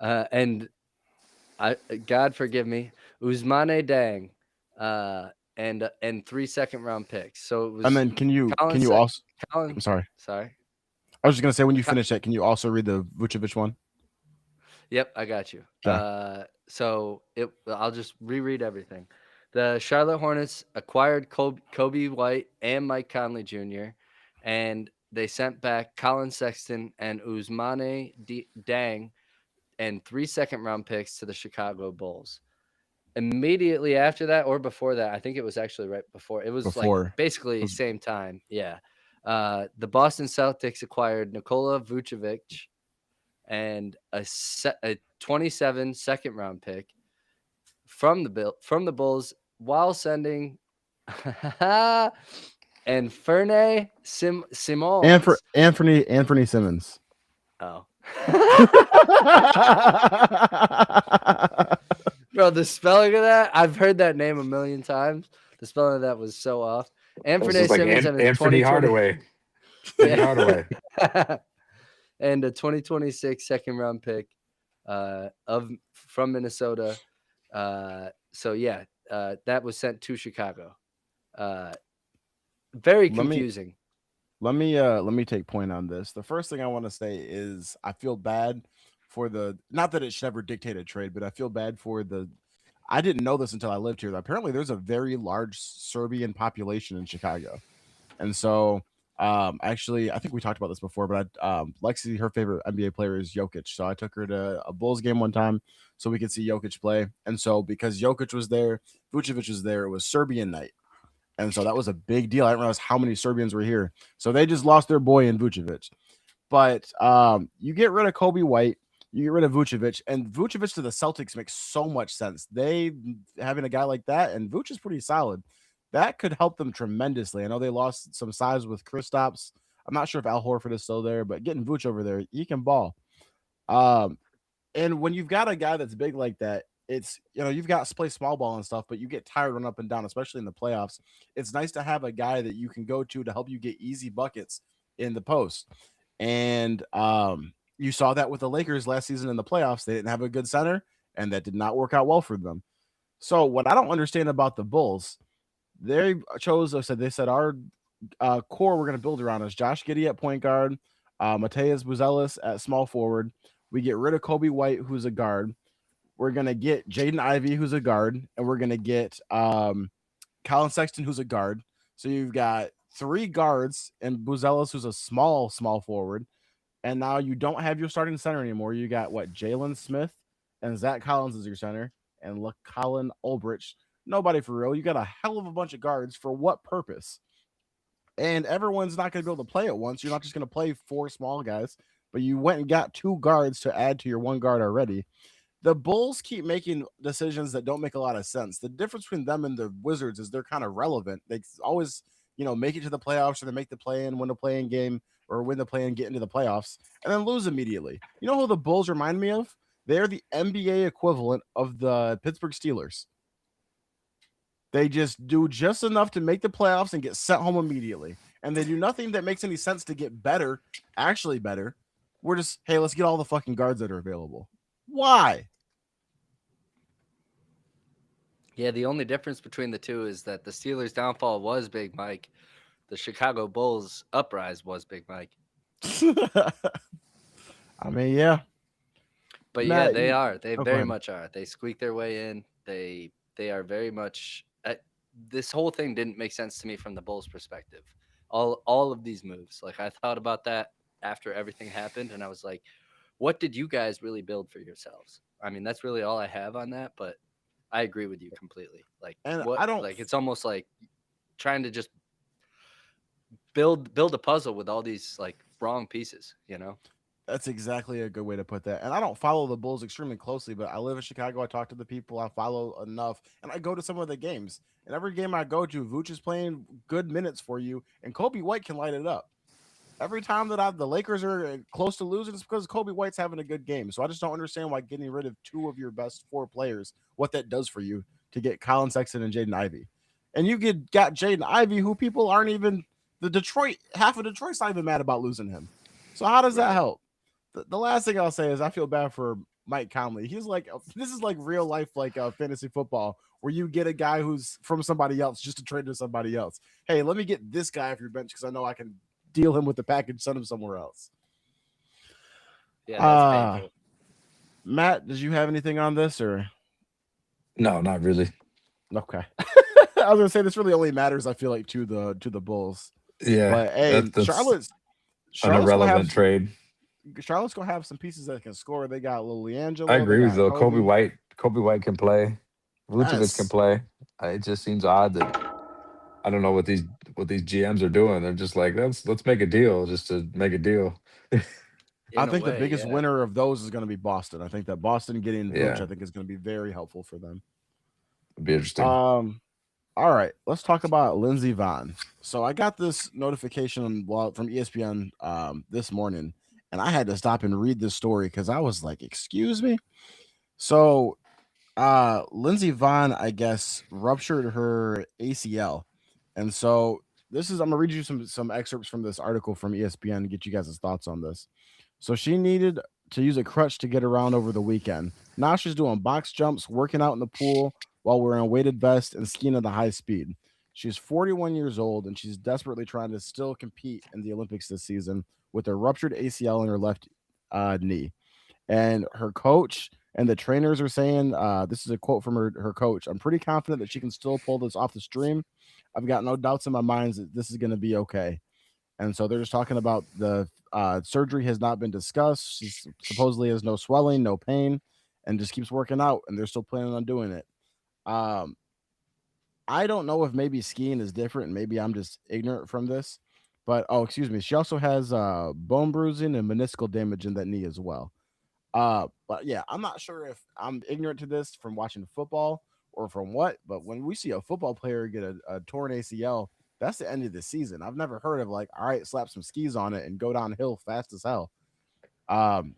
and God forgive me, Usmane Dang, and 3 second round picks. So it And was then can you Colin. can you also? Colin, I'm sorry. sorry. I was just gonna say when you finish that, can you also read the Vucevic one? Yep, I got you. Okay. I'll just reread everything. The Charlotte Hornets acquired Coby White and Mike Conley Jr., and they sent back Colin Sexton and Usmane Dang and 3 second round picks to the Chicago Bulls. Immediately after that, or before that, I think it was actually right before. It was like Before basically was same time. Yeah. The Boston Celtics acquired Nikola Vucevic and a 27 second round pick from the Bulls while sending and Fernay Simons. Anthony Simmons. Oh. Bro, the spelling of that, I've heard that name a million times. The spelling of that was so off. It was Anthony just like Simmons and a Anthony 2020 Hardaway. Anthony yeah. Hardaway. And a 2026 second round pick from Minnesota. So yeah, that was sent to Chicago. Very let me confusing. let me take point on this. The first thing I want to say is I feel bad for the not that it should ever dictate a trade, but I feel bad for the I didn't know this until I lived here. Apparently there's a very large Serbian population in Chicago. And so actually I think we talked about this before, but Lexi, her favorite NBA player is Jokic. So I took her to a Bulls game one time so we could see Jokic play. And so because Jokic was there, Vucevic was there, it was Serbian night. And so that was a big deal. I didn't realize how many Serbians were here. So they just lost their boy in Vucevic. But you get rid of Coby White, you get rid of Vucevic, and Vucevic to the Celtics makes so much sense. They having a guy like that, and Vuce is pretty solid. That could help them tremendously. I know they lost some size with Kristaps. I'm not sure if Al Horford is still there, but getting Vuce over there, he can ball. Um, and when you've got a guy that's big like that, it's you've got to play small ball and stuff, but you get tired running up and down, especially in the playoffs. It's nice to have a guy that you can go to help you get easy buckets in the post. And you saw that with the Lakers last season in the playoffs. They didn't have a good center, and that did not work out well for them. So what I don't understand about the Bulls, they said our core we're going to build around is Josh Giddey at point guard, Mateus Buzelis at small forward. We get rid of Coby White, who's a guard. We're going to get Jaden Ivy, who's a guard, and we're going to get Colin Sexton, who's a guard. So you've got 3 guards and Buzelis, who's a small forward. And now you don't have your starting center anymore. You got Jalen Smith and Zach Collins as your center and Colin Ulbrich. Nobody for real. You got a hell of a bunch of guards for what purpose? And everyone's not going to be able to play at once. You're not just going to play 4 small guys, but you went and got 2 guards to add to your 1 guard already. The Bulls keep making decisions that don't make a lot of sense. The difference between them and the Wizards is they're kind of relevant. They always, make it to the playoffs, or they make the play-in, win a play-in game, or win the play-in, get into the playoffs, and then lose immediately. You know who the Bulls remind me of? They're the NBA equivalent of the Pittsburgh Steelers. They just do just enough to make the playoffs and get sent home immediately. And they do nothing that makes any sense to get better, actually better. We're just, hey, let's get all the fucking guards that are available. Why? Yeah, the only difference between the two is that the Steelers' downfall was Big Mike. The Chicago Bulls' uprise was Big Mike. I mean, yeah. But yeah, Matt, they are. They oh, go very ahead. much are. They squeak their way in. They are very much. This whole thing didn't make sense to me from the Bulls' perspective. All of these moves, like I thought about that after everything happened, and I was like, what did you guys really build for yourselves? I mean, that's really all I have on that. But I agree with you completely. Like And what? I don't, Like it's almost like trying to just build a puzzle with all these like wrong pieces. You know? that's exactly a good way to put that. And I don't follow the Bulls extremely closely, but I live in Chicago. I talk to the people I follow enough, and I go to some of the games. And every game I go to, Vooch is playing good minutes for you, and Coby White can light it up. Every time that the Lakers are close to losing, it's because Coby White's having a good game. So I just don't understand why getting rid of two of your best four players, what that does for you to get Colin Sexton and Jaden Ivy. And you got Jaden Ivy, who people aren't even half of Detroit's not even mad about losing him. So how does that Right. help? The last thing I'll say is I feel bad for Mike Conley. He's like, this is like real life, like fantasy football, where you get a guy who's from somebody else just to trade to somebody else. Hey, let me get this guy off your bench because I know I can deal him with the package, send him somewhere else. Yeah, that's Uh painful. Matt, did you have anything on this or No, not really. okay? I was gonna say this really only matters, I feel like, to the Bulls. Yeah, But hey, that's an Charlotte's gonna have irrelevant trade. some pieces that can score. They got little I Leangelo, they agree with you got though. Coby. Kobe White can play. Vucevic can Yes. play. It just seems odd that I don't know what these GMs are doing. They're just like let's make a deal just to make a deal. I In a think the way, biggest yeah. winner of those is going to be Boston. I think that Boston getting Vooch, Yeah, I think, is going to be very helpful for them. it'd be interesting. Um, all right, let's talk about Lindsey Vonn. So I got this notification from ESPN this morning, and I had to stop and read this story because I was like, "Excuse me." So, Lindsey Vonn, I guess, ruptured her ACL, and so I'm gonna read you some excerpts from this article from ESPN to get you guys' thoughts on this. So she needed to use a crutch to get around over the weekend. Now she's doing box jumps, working out in the pool while wearing a weighted vest and skiing at a high speed. She's 41 years old and she's desperately trying to still compete in the Olympics this season with a ruptured ACL in her left knee. And her coach and the trainers are saying, this is a quote from her coach: "I'm pretty confident that she can still pull this off the stream. I've got no doubts in my mind that this is going to be okay." And so they're just talking about the surgery has not been discussed. She supposedly has no swelling, no pain, and just keeps working out. And they're still planning on doing it. Um, I don't know if maybe skiing is different. Maybe I'm just ignorant from this. But oh, excuse me. She also has bone bruising and meniscal damage in that knee as well. But yeah, I'm not sure if I'm ignorant to this from watching football or from what, but when we see a football player get a torn ACL, that's the end of the season. I've never heard of like, all right, slap some skis on it and go downhill fast as hell.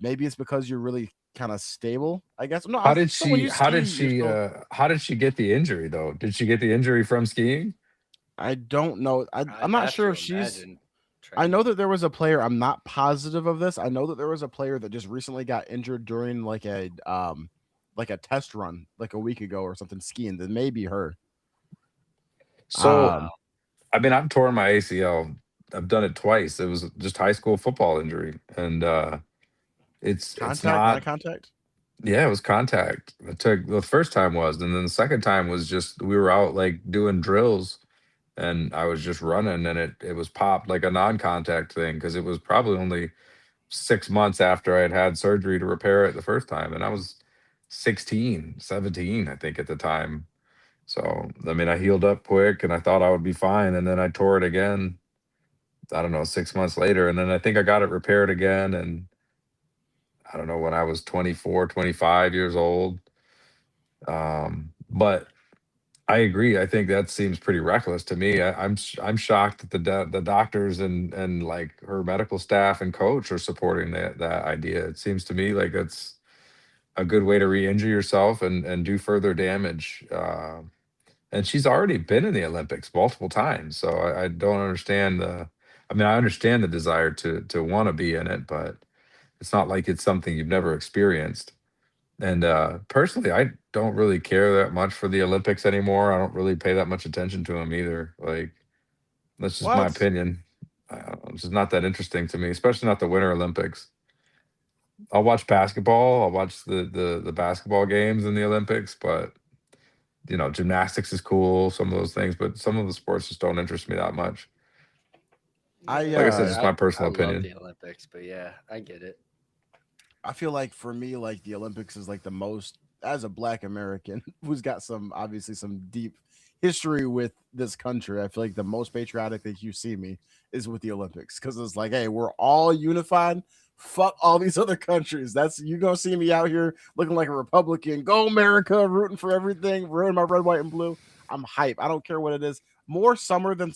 Maybe it's because you're really kind of stable, I guess. No, How did so when she? you ski, you're still. How did she get the injury though? Did she get the injury from skiing? I don't know. I'm I'd not have sure to if she's. imagine I know training. that there was a player. I'm not positive of this. I know that there was a player that just recently got injured during like a test run like a week ago or something skiing. That may be her. So Um, I mean, I've torn my ACL. I've done it twice. It was just high school football injury, and it's contact, not not. contact. Yeah, it was contact. It took the first time was, and then the second time was just we were out like doing drills, and I was just running, and it was popped like a non-contact thing because it was probably only 6 months after I had had surgery to repair it the first time, and I was 16, 17, I think at the time. So I mean, I healed up quick, and I thought I would be fine, and then I tore it again. I don't know, 6 months later, and then I think I got it repaired again, and I don't know when I was 24, 25 years old. But I agree. I think that seems pretty reckless to me. I'm shocked that the doctors and like her medical staff and coach are supporting that idea. It seems to me like it's a good way to re-injure yourself and do further damage. And she's already been in the Olympics multiple times, so I don't understand the. I mean, I understand the desire to want to be in it, but it's not like it's something you've never experienced. And personally, I don't really care that much for the Olympics anymore. I don't really pay that much attention to them either. Like, that's just my What? opinion. It's just not that interesting to me, especially not the Winter Olympics. I'll watch basketball. I'll watch the basketball games in the Olympics, but gymnastics is cool, some of those things, but some of the sports just don't interest me that much. I Like I said, uh just my I personal love opinion. the Olympics, but yeah, I get it. I feel like for me, like the Olympics is like the most, as a Black American who's got some obviously some deep history with this country. I feel like the most patriotic that you see me is with the Olympics because it's like, hey, we're all unified. Fuck all these other countries. That's you gonna see me out here looking like a Republican. Go America, rooting for everything, ruining my red, white, and blue. I'm hype. I don't care what it is. More summer than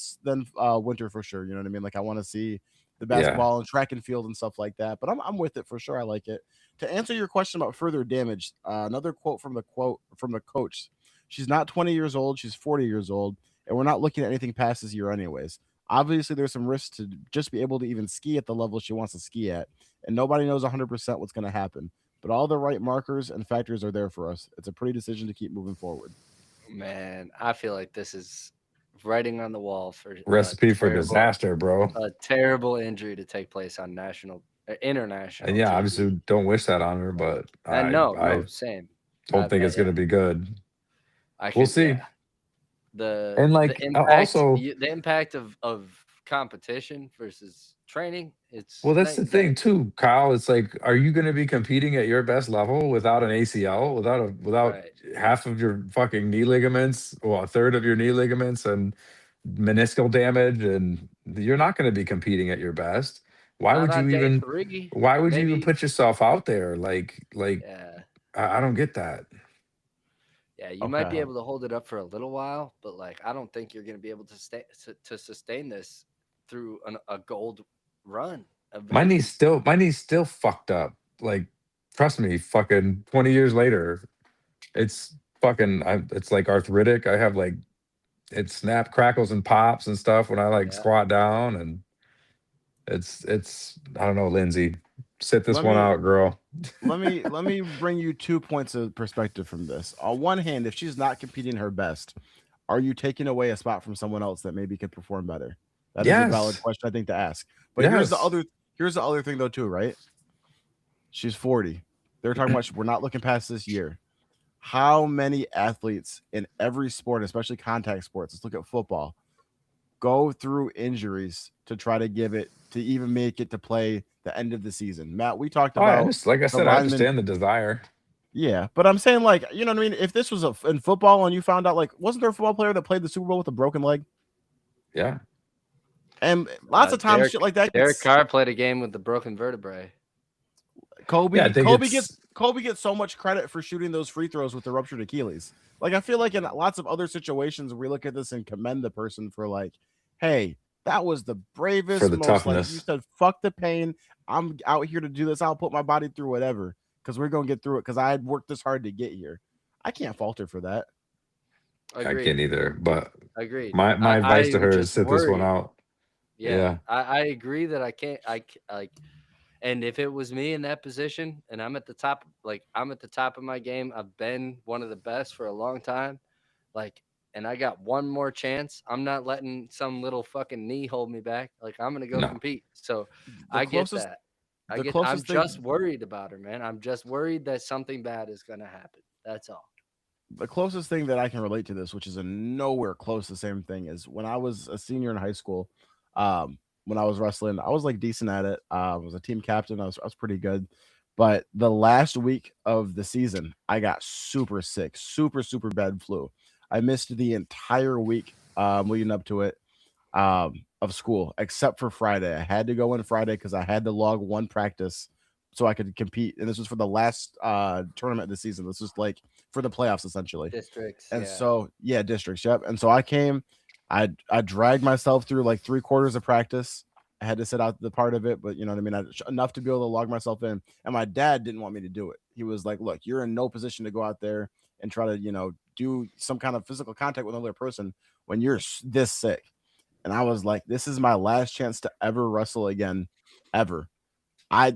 winter for sure. You know what I mean? Like I want to see the Yeah. basketball and track and field and stuff like that. But I'm with it for sure. I like it. To answer your question about further damage, another quote from the coach. She's not 20 years old. She's 40 years old, and we're not looking at anything past this year, anyways. Obviously, there's some risks to just be able to even ski at the level she wants to ski at, and nobody knows 100% what's going to happen. But all the right markers and factors are there for us. It's a pretty decision to keep moving forward. Man, I feel like this is writing on the wall for Recipe for disaster, bro. a terrible injury to take place on And international yeah, TV. obviously don't wish that on her, but And I no, I no, same. don't think it's Yeah, gonna be good. I We'll could, see. yeah. The And the like impact, also, the impact of competition versus training. well, It's that's night the and day. thing too, Kyle. It's like, are you gonna be competing at your best level without an ACL, without Right. half of your fucking knee ligaments, or a third of your knee ligaments and meniscal damage, and you're not gonna be competing at your best. Why Not would you on day even 3. why would you even Maybe. put yourself out there? Like Yeah. I don't get that. Yeah, you might be Okay. able to hold it up for a little while, but like I don't think you're going to be able to stay to sustain this through a gold run of ages. My knee's still fucked up. Like, trust me, fucking 20 years later, it's it's like arthritic. I have like it snap crackles and pops and stuff when I like Yeah. squat down, and it's I don't know, Lindsay. Sit this Let one me out, girl. let me bring you 2 points of perspective from this. On one hand, if she's not competing her best, are you taking away a spot from someone else that maybe could perform better? That is a valid Yes. question, I think, to ask. But Yes. here's the other thing though too, right? She's 40. They're talking about we're not looking past this year. How many athletes in every sport, especially contact sports, let's look at football, go through injuries to try to give it to even make it to play the end of the season? Matt, we talked Oh, I about understand. Like I the said, I linemen. understand the desire. Yeah, but I'm saying like, you know what I mean? If this was in football and you found out like, wasn't there a football player that played the Super Bowl with a broken leg? Yeah. And lots of times shit like that Derek gets Carr played a game with the broken vertebrae. Yeah, I Kobe. think it's Kobe gets so much credit for shooting those free throws with the ruptured Achilles. Like I feel like in lots of other situations we look at this and commend the person for like, hey, that was the for bravest, the most like you toughness. said, fuck the pain. I'm out here to do this. I'll put my body through whatever because we're gonna get through it because I had worked this hard to get here. I can't falter for that. I Agreed. can't either. But Agreed. my I advice to am her is just sit this one worried. out. Yeah, Yeah. I agree that I can't. Like, and if it was me in that position, and I'm at the top, like I'm at the top of my game, I've been one of the best for a long time. Like, and I got one more chance. I'm not letting some little fucking knee hold me back. Like, I'm gonna go No. compete. So, The I get closest that. the I'm closest just thing worried about her, man. I'm just worried that something bad is gonna happen. That's all. the closest thing that I can relate to this, which is a nowhere close the same thing, is when I was a senior in high school. When I was wrestling, I was like decent at it. I was a team captain. I was pretty good. But the last week of the season, I got super sick, super bad flu. I missed the entire week leading up to it of school, except for Friday. I had to go in Friday because I had to log one practice so I could compete. And this was for the last tournament of the season. This was like for the playoffs essentially. Districts, And yeah. so yeah, districts, yep. And so I came, I dragged myself through like 3 quarters of practice. I had to sit out the part of it, but you know what I mean. Enough to be able to log myself in. And my dad didn't want me to do it. He was like, "Look, you're in no position to go out there and try to, do some kind of physical contact with another person when you're this sick." And I was like, "This is my last chance to ever wrestle again, ever.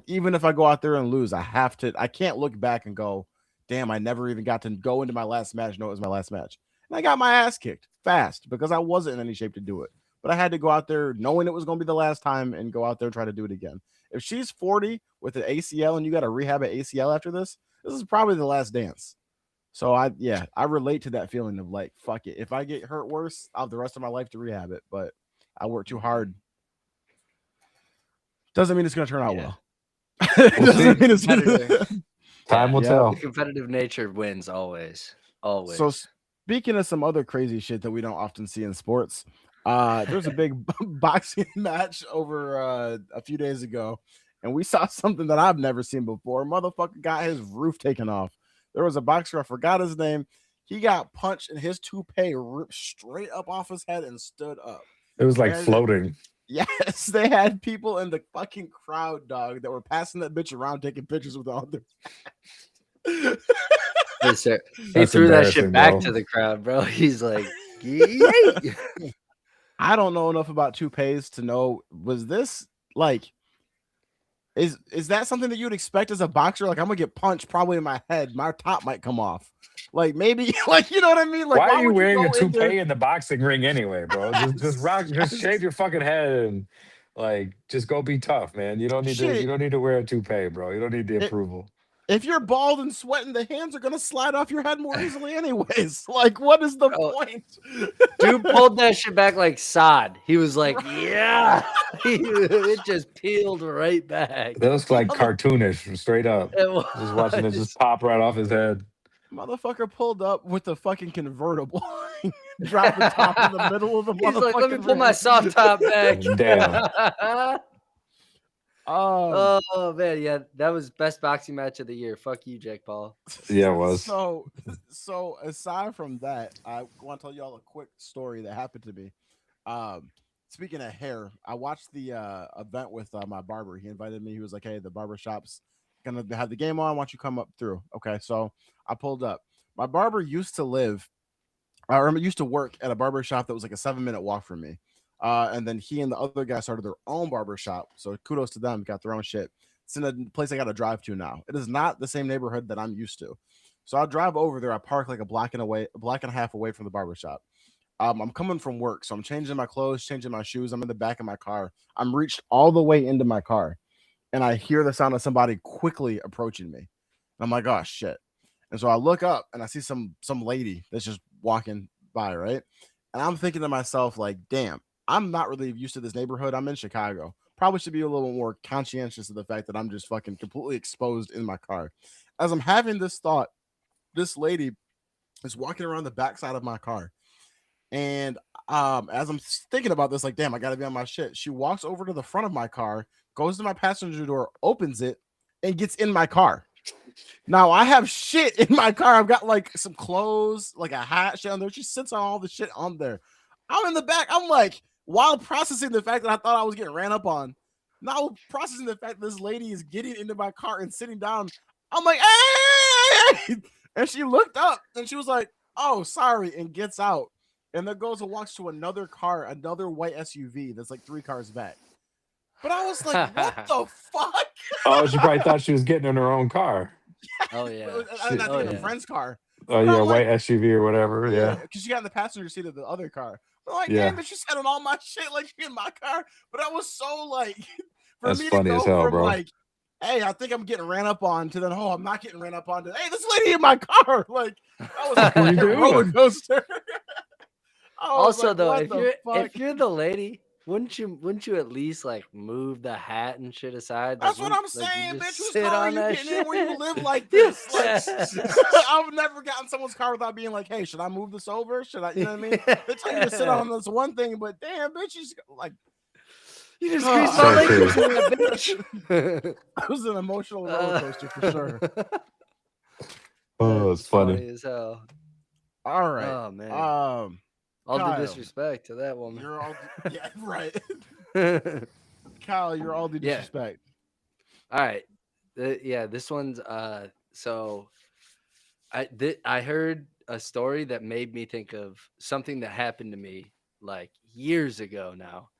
Even if I go out there and lose, I can't look back and go, damn, I never even got to go into my last match. No, it was my last match. And I got my ass kicked fast because I wasn't in any shape to do it. But I had to go out there knowing it was going to be the last time and go out there and try to do it again. If she's 40 with an ACL and you got to rehab an ACL after this is probably the last dance. So I relate to that feeling of like, fuck it. If I get hurt worse, I'll have the rest of my life to rehab it. But I work too hard. Doesn't mean it's going to turn out well. Doesn't mean it's Time will tell. The competitive nature wins always. Always. So speaking of some other crazy shit that we don't often see in sports, there's a big boxing match over a few days ago, and we saw something that I've never seen before. Motherfucker got his roof taken off. There was a boxer, I forgot his name. He got punched and his toupee ripped straight up off his head and stood up. It was like floating. Yes, they had people in the fucking crowd, dog, that were passing that bitch around taking pictures with all their Hey, sir. He threw that shit back to the crowd, bro. He's like, yay. I don't know enough about toupees to know, was this like, is that something that you'd expect as a boxer? Like, I'm gonna get punched probably in my head. My top might come off. Like, maybe, like, you know what I mean? Like, why are you wearing a toupee in the boxing ring anyway, bro? Just shave your fucking head and like just go be tough, man. You don't need to wear a toupee, bro. You don't need the approval. If you're bald and sweating, the hands are gonna slide off your head more easily, anyways. Like, what is the point? Dude pulled that shit back like sod. He was like, yeah. It just peeled right back. That looks like cartoonish, straight up. Just watching it just pop right off his head. Motherfucker pulled up with the fucking convertible, drop the top in the middle of the motherfucker. He's like, let me pull my soft top back. Damn. Oh man, yeah, that was best boxing match of the year. Fuck you, Jake Paul. Yeah, it was. So aside from that, I want to tell y'all a quick story that happened to me. Speaking of hair, I watched the event with my barber. He invited me. He was like, "Hey, the barber shop's gonna have the game on. Why don't you come up through?" Okay, so I pulled up. My barber used to work at a barber shop that was like a 7-minute walk from me. And then he and the other guy started their own barber shop. So kudos to them, got their own shit. It's in a place I got to drive to now. It is not the same neighborhood that I'm used to. So I'll drive over there. I park like a block and a half away from the barber shop. I'm coming from work, so I'm changing my clothes, changing my shoes. I'm in the back of my car. I'm reached all the way into my car, and I hear the sound of somebody quickly approaching me. And I'm like, oh shit. And so I look up and I see some lady that's just walking by, right? And I'm thinking to myself, like, damn, I'm not really used to this neighborhood. I'm in Chicago. Probably should be a little more conscientious of the fact that I'm just fucking completely exposed in my car. As I'm having this thought, this lady is walking around the backside of my car. And as I'm thinking about this, like, damn, I got to be on my shit. She walks over to the front of my car, goes to my passenger door, opens it, and gets in my car. Now I have shit in my car. I've got like some clothes, like a hat, shit on there. She sits on all the shit on there. I'm in the back. I'm like, while processing the fact that I thought I was getting ran up on, now processing the fact that this lady is getting into my car and sitting down, I'm like, hey! And she looked up and she was like, oh, sorry, and gets out. And then goes and walks to another car, another white SUV that's like 3 cars back. But I was like, what the fuck? Oh, she probably thought she was getting in her own car. Oh, yeah. I'm not thinking a friend's car. Oh, yeah, white SUV or whatever. Yeah. Because she got in the passenger seat of the other car. But like, damn, but she sat on all my shit like she in my car. But I was so like, for that's me funny to go as hell, from bro. Like, hey, I think I'm getting ran up on to then, oh, I'm not getting ran up on to, hey, this lady in my car. Like, that was like a roller coaster. Also, like, though, if you're the lady, wouldn't you at least like move the hat and shit aside? That's like, what I'm saying, bitch. Whose car are you getting in where you live like this? Like, I've never gotten someone's car without being like, hey, should I move this over? Should I, you know what I mean? They tell you to sit on this one thing, but damn, bitch, you like, you just greased my legs into that bitch. It was an emotional roller coaster for sure. Oh, it's funny as hell. All right. Oh man. All due disrespect to that woman. You're all, yeah, right. Kyle, you're all due Yeah. disrespect. All right. Yeah, this one's so I heard a story that made me think of something that happened to me like years ago now.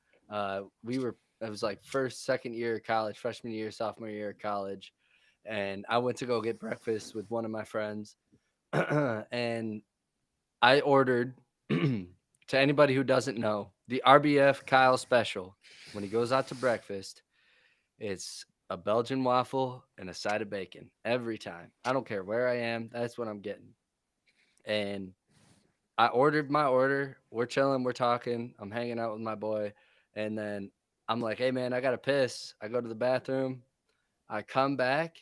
It was like first, second year of college, freshman year, sophomore year of college, and I went to go get breakfast with one of my friends, and I ordered to anybody who doesn't know the RBF Kyle special. When he goes out to breakfast, it's a Belgian waffle and a side of bacon every time. I don't care where I am. That's what I'm getting. And I ordered my order. We're chilling. We're talking. I'm hanging out with my boy. And then I'm like, hey, man, I got to piss. I go to the bathroom. I come back.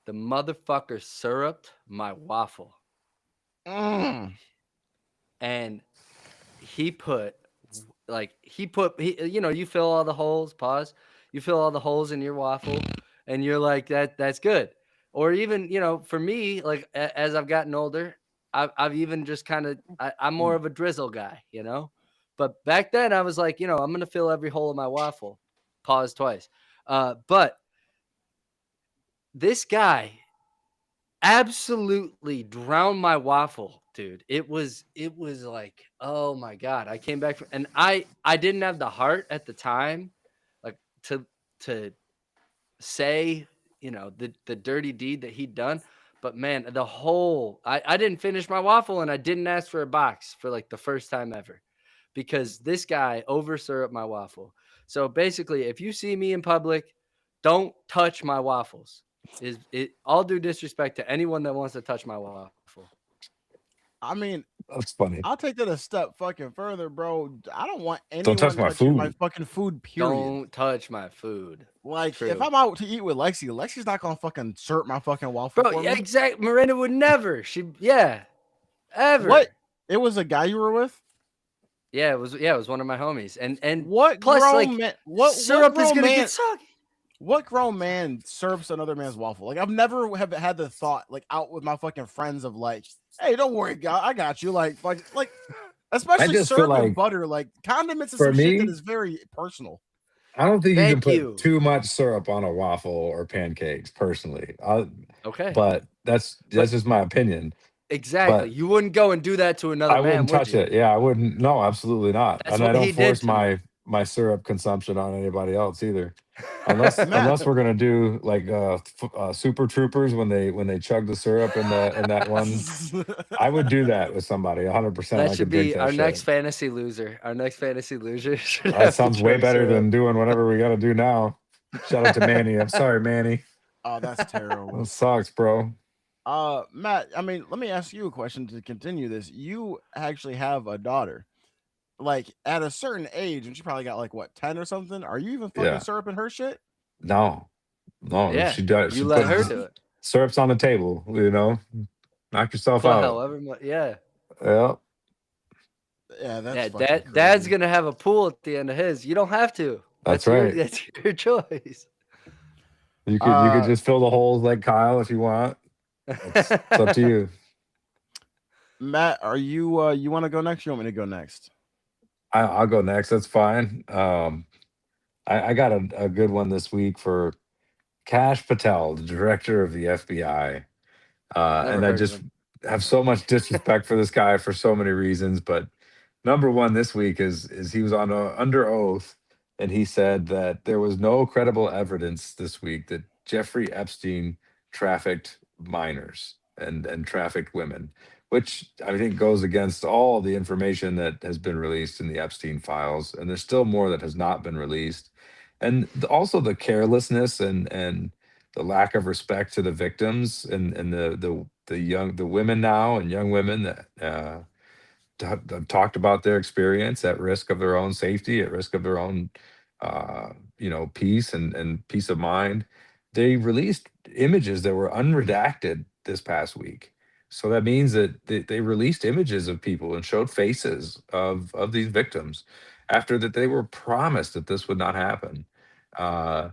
The motherfucker syruped my waffle. Mm. And he put you fill all the holes, pause, you fill all the holes in your waffle, and you're like, that's good. Or even, for me, like as I've gotten older, I've even just kind of, I'm more of a drizzle guy, but back then I was like, I'm gonna fill every hole in my waffle, pause twice. But this guy absolutely drowned my waffle, dude. It was like, oh my god. I came back and I didn't have the heart at the time, like to say, the dirty deed that he'd done. But man, I didn't finish my waffle, and I didn't ask for a box for like the first time ever, because this guy over syruped my waffle. So basically, if you see me in public, don't touch my waffles. Is it all due disrespect to anyone that wants to touch my waffle? I mean, That's funny. I'll take that a step fucking further, bro. I don't want Don't touch anyone my touching my food. fucking food, period. Don't touch my food. Like, if True. I'm out to eat with Lexi's not gonna fucking syrup my fucking waffle Bro, for yeah, me. exactly. Miranda would never. Ever. What? It was a guy you were with? Yeah, it was one of my homies. And What plus, grown like, man? syrup is gonna get soggy. What grown man syrups another man's waffle? Like, I've never have had the thought, like, out with my fucking friends of like, hey, don't worry, I got you. Like, especially just feel syrup and like, butter. Like, condiments is for some shit that me, is very personal. I don't think you can Thank put you. too much syrup on a waffle or pancakes, personally. Okay. But that's But just my opinion. exactly. But You wouldn't go and do that to another I man, wouldn't would touch you? it. Yeah, I wouldn't. No, absolutely not. That's And I what don't he did force to me. my syrup consumption on anybody else either. Unless Matt, we're gonna do like Super Troopers when they chug the syrup in that one. I would do that with somebody 100%. That I should could drink be that our next shit. fantasy loser. Our next fantasy loser should That have to sounds way chug better syrup. than doing whatever we got to do now. Shout out to Manny. I'm sorry, Manny. oh, that's That terrible. sucks, bro. Matt, I mean, let me ask you a question to continue this. You actually have a daughter. Like, at a certain age, and she probably got like what, 10 or something. Are you even fucking Yeah. syruping her shit? No, no. If Yeah. she does, You she let put her do it. syrups on the table. Knock yourself Well, out. however much, yeah. Yeah, Yeah, that's Yeah, fucking dad's crazy. gonna have a pool at the end of his. You don't have to. that's That's your right. that's your choice. You could Uh, just fill the holes like Kyle if you want. It's up to you. Matt, are you you want to go next? You want me to go next? I'll go next. That's fine. I got a good one this week for Kash Patel, the director of the FBI. Never And I heard of just him. have so much disrespect for this guy for so many reasons. But number one this week is he was on under oath, and he said that there was no credible evidence this week that Jeffrey Epstein trafficked minors and trafficked women, which I think goes against all the information that has been released in the Epstein files, and there's still more that has not been released, and also the carelessness and the lack of respect to the victims and the women now and young women that talked about their experience at risk of their own safety, at risk of their own peace and peace of mind. They released images that were unredacted this past week. So that means that they released images of people and showed faces of these victims after that they were promised that this would not happen. Uh,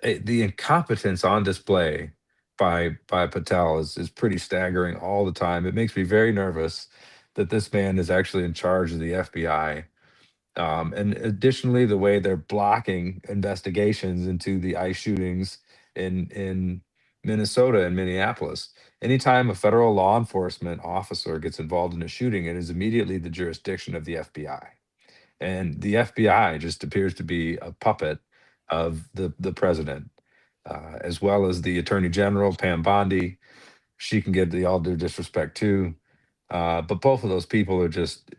the incompetence on display by Patel is pretty staggering all the time. It makes me very nervous that this man is actually in charge of the FBI. And additionally, the way they're blocking investigations into the ICE shootings in Minnesota and Minneapolis. Anytime a federal law enforcement officer gets involved in a shooting, it is immediately the jurisdiction of the FBI. And the FBI just appears to be a puppet of the president, as well as the Attorney General Pam Bondi. She can get the all due disrespect too. But both of those people are just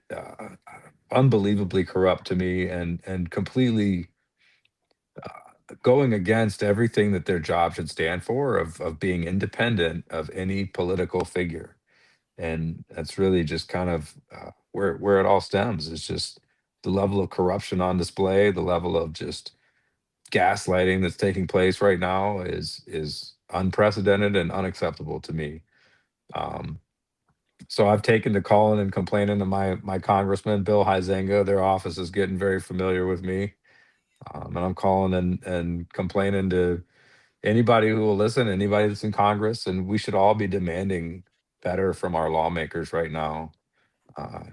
unbelievably corrupt to me, and completely going against everything that their job should stand for, of being independent of any political figure. And that's really just kind of where it all stems. It's just the level of corruption on display, the level of just gaslighting that's taking place right now is unprecedented and unacceptable to me. Um, so I've taken to calling and complaining to my congressman, Bill Huizenga. Their office is getting very familiar with me, and I'm calling and complaining to anybody who will listen, anybody that's in Congress, and we should all be demanding better from our lawmakers right now.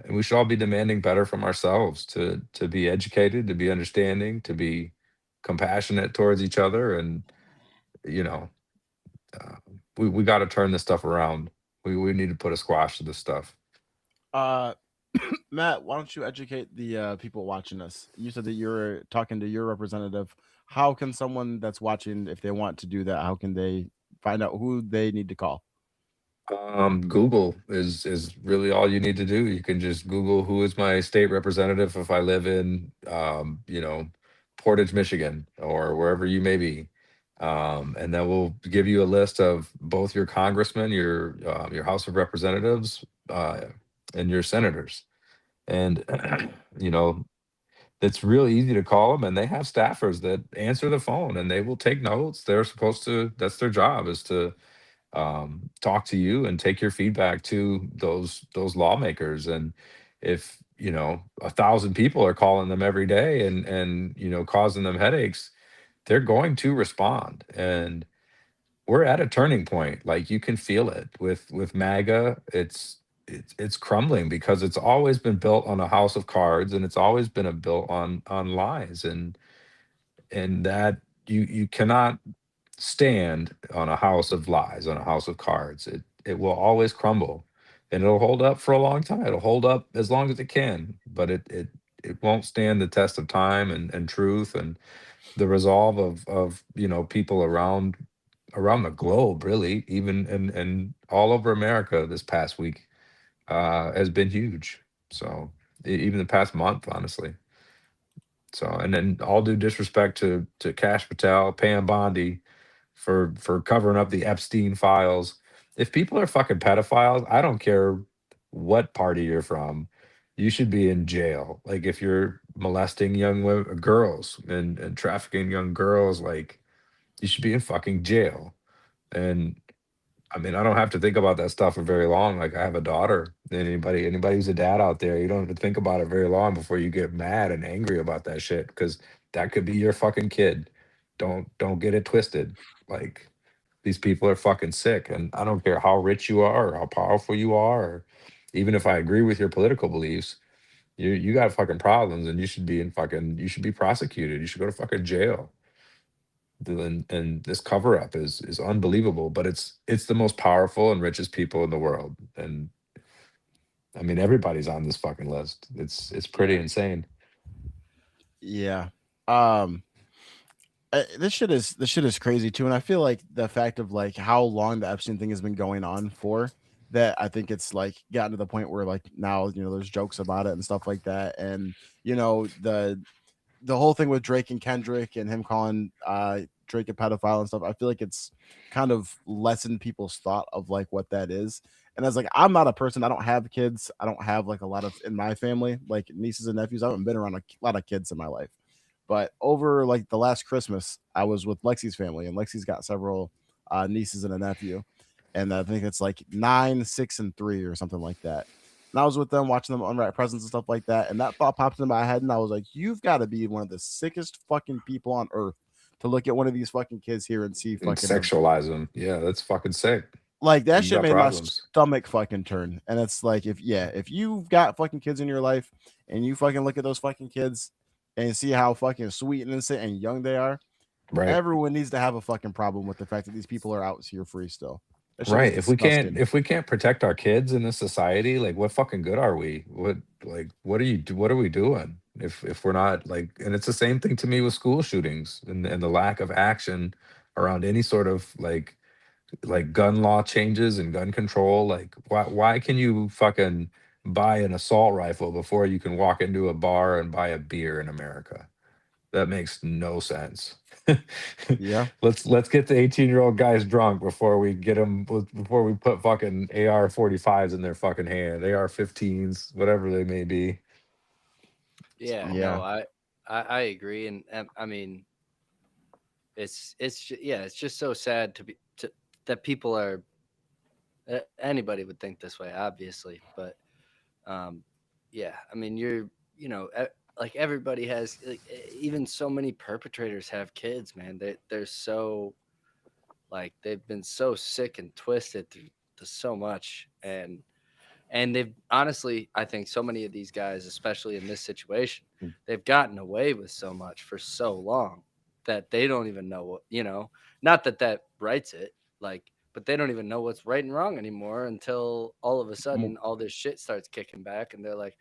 And we should all be demanding better from ourselves to be educated, to be understanding, to be compassionate towards each other, and you know, uh, we got to turn this stuff around. We need to put a squash to this stuff. Uh, Matt, why don't you educate the people watching us? You said that you're talking to your representative. How can someone that's watching, if they want to do that, how can they find out who they need to call? Google is really all you need to do. You can just Google who is my state representative if I live in, Portage, Michigan, or wherever you may be. And that will give you a list of both your congressmen, your House of Representatives, and your senators. And you know, it's real easy to call them, and they have staffers that answer the phone, and they will take notes. They're supposed to. That's their job, is to talk to you and take your feedback to those lawmakers. And if 1,000 people are calling them every day and causing them headaches, they're going to respond. And we're at a turning point. Like, you can feel it with MAGA. It's crumbling because it's always been built on a house of cards, and it's always been built on lies, and that you cannot stand on a house of lies, on a house of cards. It will always crumble, and it'll hold up for a long time. It'll hold up as long as it can, but it won't stand the test of time and truth and the resolve of people around the globe, really, even and all over America this past week has been huge. So even the past month, honestly. So, and then all due disrespect to Cash Patel, Pam Bondi, for covering up the Epstein files. If people are fucking pedophiles, I don't care what party you're from, you should be in jail. Like, if you're molesting young women, girls, and trafficking young girls, like, you should be in fucking jail. And I mean, I don't have to think about that stuff for very long. Like, I have a daughter. Anybody who's a dad out there, you don't have to think about it very long before you get mad and angry about that shit, because that could be your fucking kid. Don't get it twisted. Like, these people are fucking sick, and I don't care how rich you are or how powerful you are, or even if I agree with your political beliefs, you got fucking problems, and you should be prosecuted. You should go to fucking jail. And this cover up is unbelievable, but it's the most powerful and richest people in the world. And I mean, everybody's on this fucking list. It's pretty Yeah. insane. Yeah. Um, this shit is crazy too, and I feel like the fact of like how long the Epstein thing has been going on for, that I think it's like gotten to the point where like now there's jokes about it and stuff like that, and the whole thing with Drake and Kendrick and him calling Drake a pedophile and stuff. I feel like it's kind of lessened people's thought of like what that is. And as like I'm not a person, I don't have kids, I don't have like a lot of in my family like nieces and nephews. I haven't been around a lot of kids in my life. But over like the last Christmas, I was with Lexi's family, and Lexi's got several nieces and a nephew, and I think it's like 9, 6, and 3 or something like that. And I was with them watching them unwrap presents and stuff like that, and that thought popped into my head, and I was like, "You've got to be one of the sickest fucking people on earth to look at one of these fucking kids here and see And fucking them." sexualize them. Yeah, that's fucking sick. Like that You shit got made my problems. stomach fucking turn. And it's like if you've got fucking kids in your life and you fucking look at those fucking kids and see how fucking sweet and innocent and young they are, Right. everyone needs to have a fucking problem with the fact that these people are out here free still. That shit is Right. disgusting. If we can't protect our kids in this society, like what fucking good are we? What are we doing? If we're not like, and it's the same thing to me with school shootings and the lack of action around any sort of like gun law changes and gun control. Like why can you fucking buy an assault rifle before you can walk into a bar and buy a beer in America? That makes no sense. Yeah. Let's get the 18-year-old guys drunk before we get them before we put fucking AR-45s in their fucking hand, AR-15s, whatever they may be. Yeah, So, no, Yeah. I agree, and I mean, yeah, it's just so sad that people are anybody would think this way, obviously, but um, yeah, I mean, like everybody has, like, even so many perpetrators have kids, man. They're so like they've been so sick and twisted through to so much, and they've honestly, I think so many of these guys, especially in this situation, they've gotten away with so much for so long that they don't even know not that that writes it, like, but they don't even know what's right and wrong anymore until all of a Mo- sudden all this shit starts kicking back and they're like,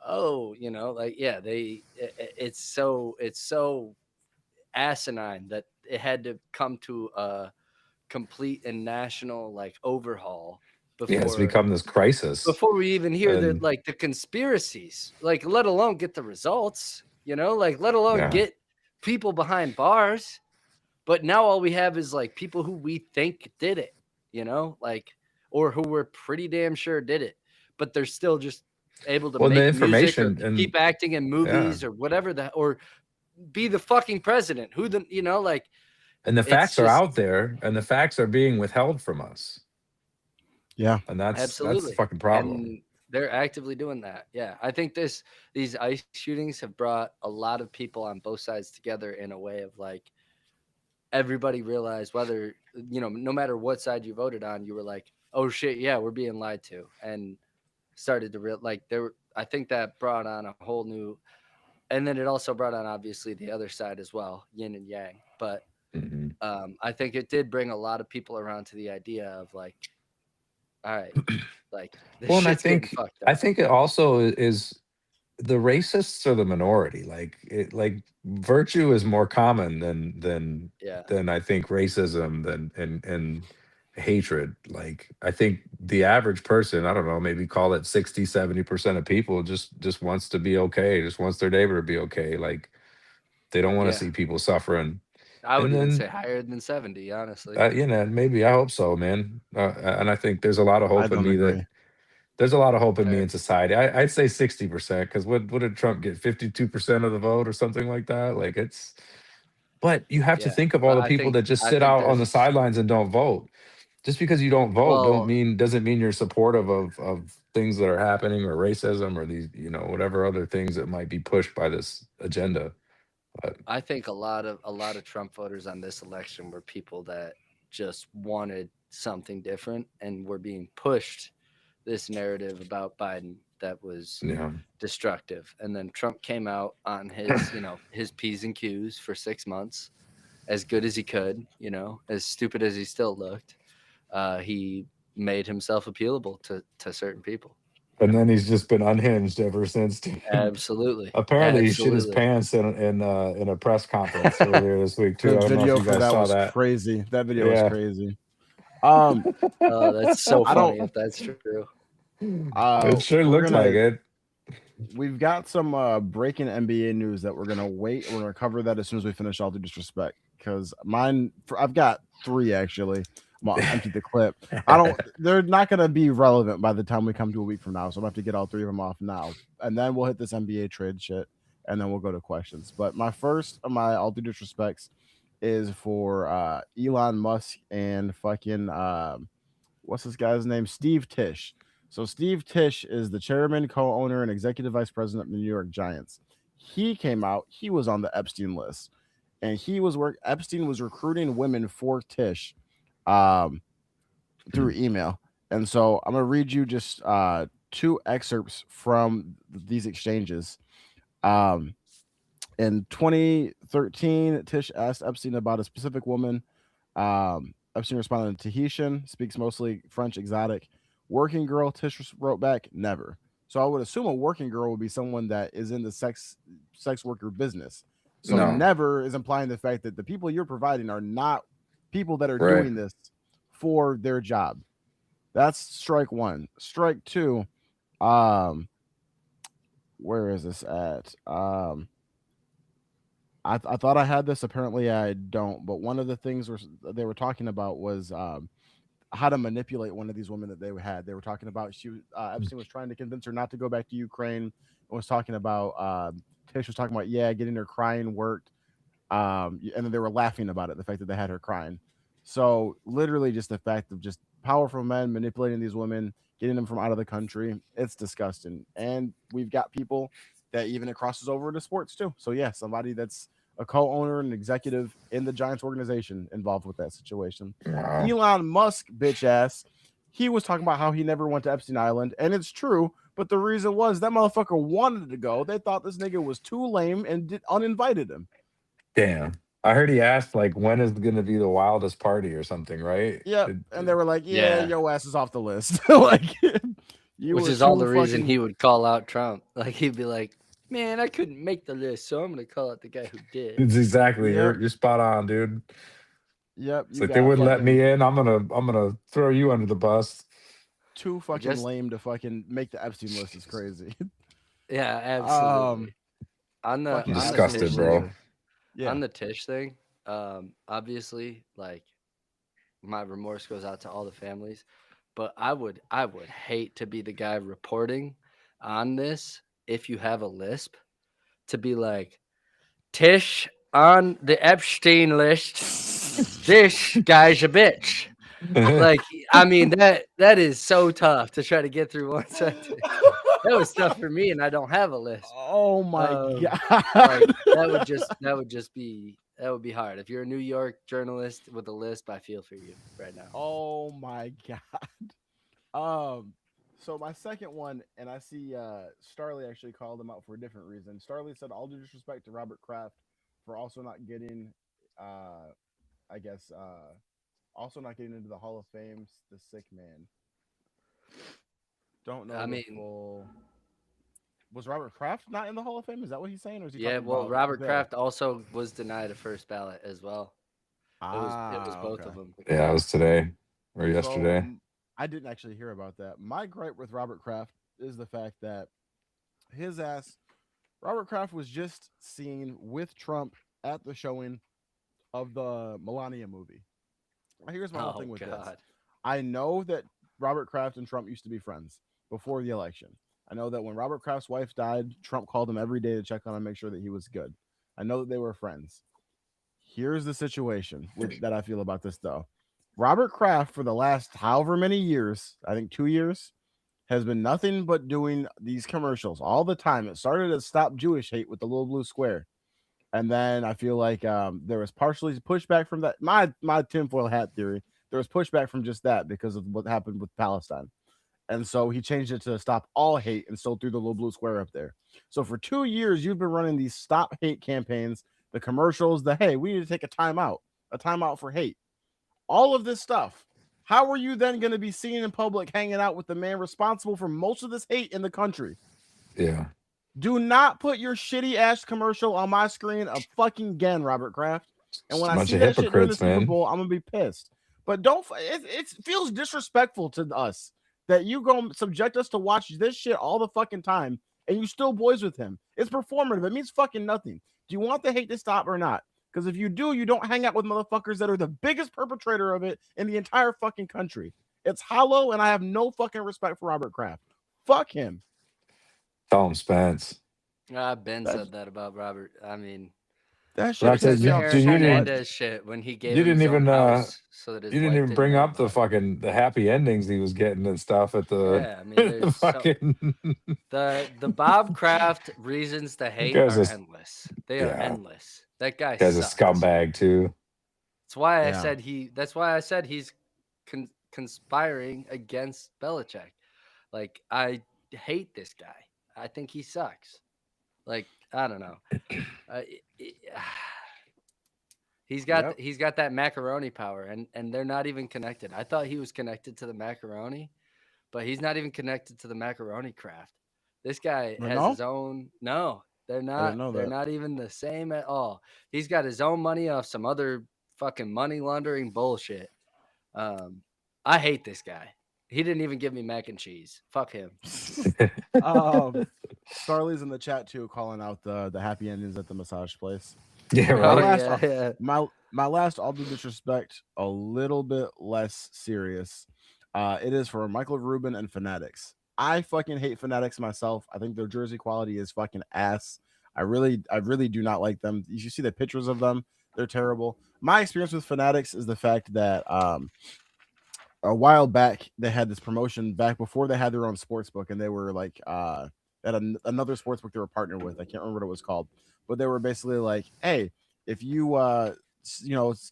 oh, like, yeah, it's so asinine that it had to come to a complete and national, like, overhaul yeah, it's before become this crisis. before we even hear the And like the conspiracies, like, let alone get the results, like, let alone yeah. get people behind bars. But now all we have is like people who we think did it, like, or who we're pretty damn sure did it, but they're still just able to Well, the make music or information and keep acting in yeah. movies or whatever that, or be the fucking president. Like, And the it's facts are just out there and the facts are being withheld from us. yeah. And that's the absolutely. fucking problem. And they're actively doing that. Yeah. I think these ICE shootings have brought a lot of people on both sides together in a way of like everybody realized whether, no matter what side you voted on, you were like, oh shit, yeah, we're being lied to. And started to like I think that brought on a whole new, and then it also brought on obviously the other side as well, yin and yang. But Mhm. I think it did bring a lot of people around to the idea of like, all right, like this Well, and shit's getting fucked I up. think it also is the racists are the minority. Like virtue is more common Yeah. than I think racism than and hatred. Like I think the average person, I don't know, maybe call it 60-70% of people just wants to be okay, just wants their neighbor to be okay. Like they don't want to Yeah. see people suffering. I would And even say then higher than 70, honestly. maybe I hope so, man. And I think there's a lot of I hope in don't me that agree. there's a lot of hope in me Fair. in society. I'd say 60% because what did Trump get? 52% of the vote or something like that? Like it's, but you have to Yeah. think of all But the people that just I sit think out on the there's sidelines and don't vote. Just because you don't vote, well, doesn't mean you're supportive of things that are happening or racism or these, whatever other things that might be pushed by this agenda. But I think a lot of Trump voters on this election were people that just wanted something different and were being pushed this narrative about Biden that was yeah, destructive. And then Trump came out on his P's and Q's for 6 months, as good as he could, as stupid as he still looked. He made himself appealable to certain people. and then he's just been unhinged ever since. Dude. Absolutely. Apparently, he shit his Absolutely. pants in a press conference earlier this week The too. I don't know if video you for guys that saw was that. crazy. That video was Yeah. crazy. Um, Oh, that's so I don't. funny if that's true. It sure We're looked like gonna. it. We've got some breaking NBA news that we're gonna wait. We're gonna cover that as soon as we finish all due disrespect. Because I've got three actually. I'm gonna empty the clip. I don't. They're not gonna be relevant by the time we come to a week from now. So I'm gonna have to get all three of them off now, and then we'll hit this NBA trade shit, and then we'll go to questions. But my first of my all due disrespects is for Elon Musk and fucking what's this guy's name? Steve Tisch. So Steve Tisch is the chairman, co-owner, and executive vice president of the New York Giants. He came out. He was on the Epstein list, and Epstein was recruiting women for Tisch, um, through email. And so I'm gonna read you just two excerpts from these exchanges. Um, in 2013, Tish asked Epstein about a specific woman. Epstein responded, Tahitian, speaks mostly French exotic. Working girl, Tish wrote back, never. So I would assume a working girl would be someone that is in the sex worker business. So No, never is implying the fact that the people you're providing are not people that are right. doing this for their job. That's strike one. Strike two, um, where is this at? I thought I had this. Apparently, I don't. But one of the things they were talking about was how to manipulate one of these women that they had. They were talking about Epstein was trying to convince her not to go back to Ukraine. And was talking about Tish was talking about getting her crying worked. And then they were laughing about it, the fact that they had her crying. So literally, just the fact of just powerful men manipulating these women, getting them from out of the country, it's disgusting. And we've got people that even it crosses over into sports too. So yeah, somebody that's a co-owner and executive in the Giants organization involved with that situation. Wow. Elon Musk, bitch ass, he was talking about how he never went to Epstein Island, and it's true. But the reason was that motherfucker wanted to go. They thought this nigga was too lame and uninvited him. Damn. I heard he asked like when is going to be the wildest party or something, right? Yep. And they were like, yeah, Yeah. your ass is off the list. Like, you Which were is all too the reason fucking. he would call out Trump. Like he'd be like, "Man, I couldn't make the list, so I'm gonna call out the guy who did." It's exactly. Yep. You're spot on, dude. Yep. It's You like they got wouldn't let me fucking in. I'm gonna throw you under the bus. too fucking Just lame to fucking make the Epstein list is crazy. yeah, um, absolutely. On the I'm fucking on the disgusted, Tish absolutely bro. thing, crazy. Yeah. on the Tish thing, obviously, like my remorse goes out to all the families, but I would hate to be the guy reporting on this if you have a lisp to be like Tish on the Epstein list. This guy's a bitch. Like, I mean that is so tough to try to get through one sentence. That was tough for me, and I don't have a lisp. Oh my Like god. that would be hard. If you're a New York journalist with a lisp, I feel for you right now. Oh my god. Um, so my second one, and I see Starley actually called him out for a different reason. Starley said, "All due disrespect to Robert Kraft for also not getting, I guess, also not getting into the Hall of Fame. The sick man. Don't know I the mean, full. Was Robert Kraft not in the Hall of Fame? Is that what he's saying, or is he yeah. talking Well, about Robert Bill? Kraft also was denied a first ballot as well. It was both Okay. of them. Yeah, it Yeah. was today or So yesterday. I didn't actually hear about that. My gripe with Robert Kraft is the fact that his ass Robert Kraft was just seen with Trump at the showing of the Melania movie. Here's my whole thing Oh with this. God. I know that Robert Kraft and Trump used to be friends before the election. I know that when Robert Kraft's wife died, Trump called him every day to check on him, make sure that he was good. I know that they were friends. Here's the situation that I feel about this, though. Robert Kraft, for the last however many years, I think 2 years, has been nothing but doing these commercials all the time. It started as Stop Jewish Hate with the little blue square. And then I feel like there was partially pushback from that. My tinfoil hat theory, there was pushback from just that because of what happened with Palestine. And so he changed it to Stop All Hate and still threw the little blue square up there. So for 2 years, you've been running these Stop Hate campaigns, the commercials, the hey, we need to take a timeout for hate. All of this stuff. How are you then going to be seen in public hanging out with the man responsible for most of this hate in the country? Yeah. Do not put your shitty ass commercial on my screen a fucking again, Robert Kraft. And Just when a I bunch see of that shit during the hypocrites, Super man. Bowl, I'm gonna be pissed. But don't. It feels disrespectful to us that you go subject us to watch this shit all the fucking time, and you still boys with him. It's performative. It means fucking nothing. Do you want the hate to stop or not? Because if you do, you don't hang out with motherfuckers that are the biggest perpetrator of it in the entire fucking country. It's hollow, and I have no fucking respect for Robert Kraft. Fuck him. Tell him, Spence. Ben That said that about Robert. I mean, that But shit I it's said, pissed just me the off Aaron dude, so much. Hernandez shit when he gave you him didn't his own even house so that his you didn't wife even didn't bring know up the about it. fucking the happy endings he was getting and stuff at the Yeah, I mean, the there's so fucking the Bob Kraft reasons to the hate guy's are a endless. They are yeah, endless. That guy guy's a sucks. scumbag too. That's why I Yeah. said That's why I said he's conspiring against Belichick. Like, I hate this guy. I think he sucks. Like, I don't know. Uh, it- it- Yep. he's got that macaroni power, and they're not even connected. I thought he was connected to the macaroni, but he's not even connected to the macaroni craft. This guy But has no, his own. No, they're I didn't not. know They're that. not even the same at all. He's got his own money off some other fucking money laundering bullshit. Um, I hate this guy. He didn't even give me mac and cheese. Fuck him. um, Starly's in the chat too, calling out the happy endings at the massage place. Yeah, My Oh right. last, yeah, yeah. my last, all due disrespect, a little bit less serious. It is for Michael Rubin and Fanatics. I fucking hate Fanatics myself. I think their jersey quality is fucking ass. I really do not like them. You should see the pictures of them; they're terrible. My experience with Fanatics is the fact that a while back they had this promotion back before they had their own sports book, and they were like at another sports book they were partnered with. I can't remember what it was called, but they were basically like, hey, if you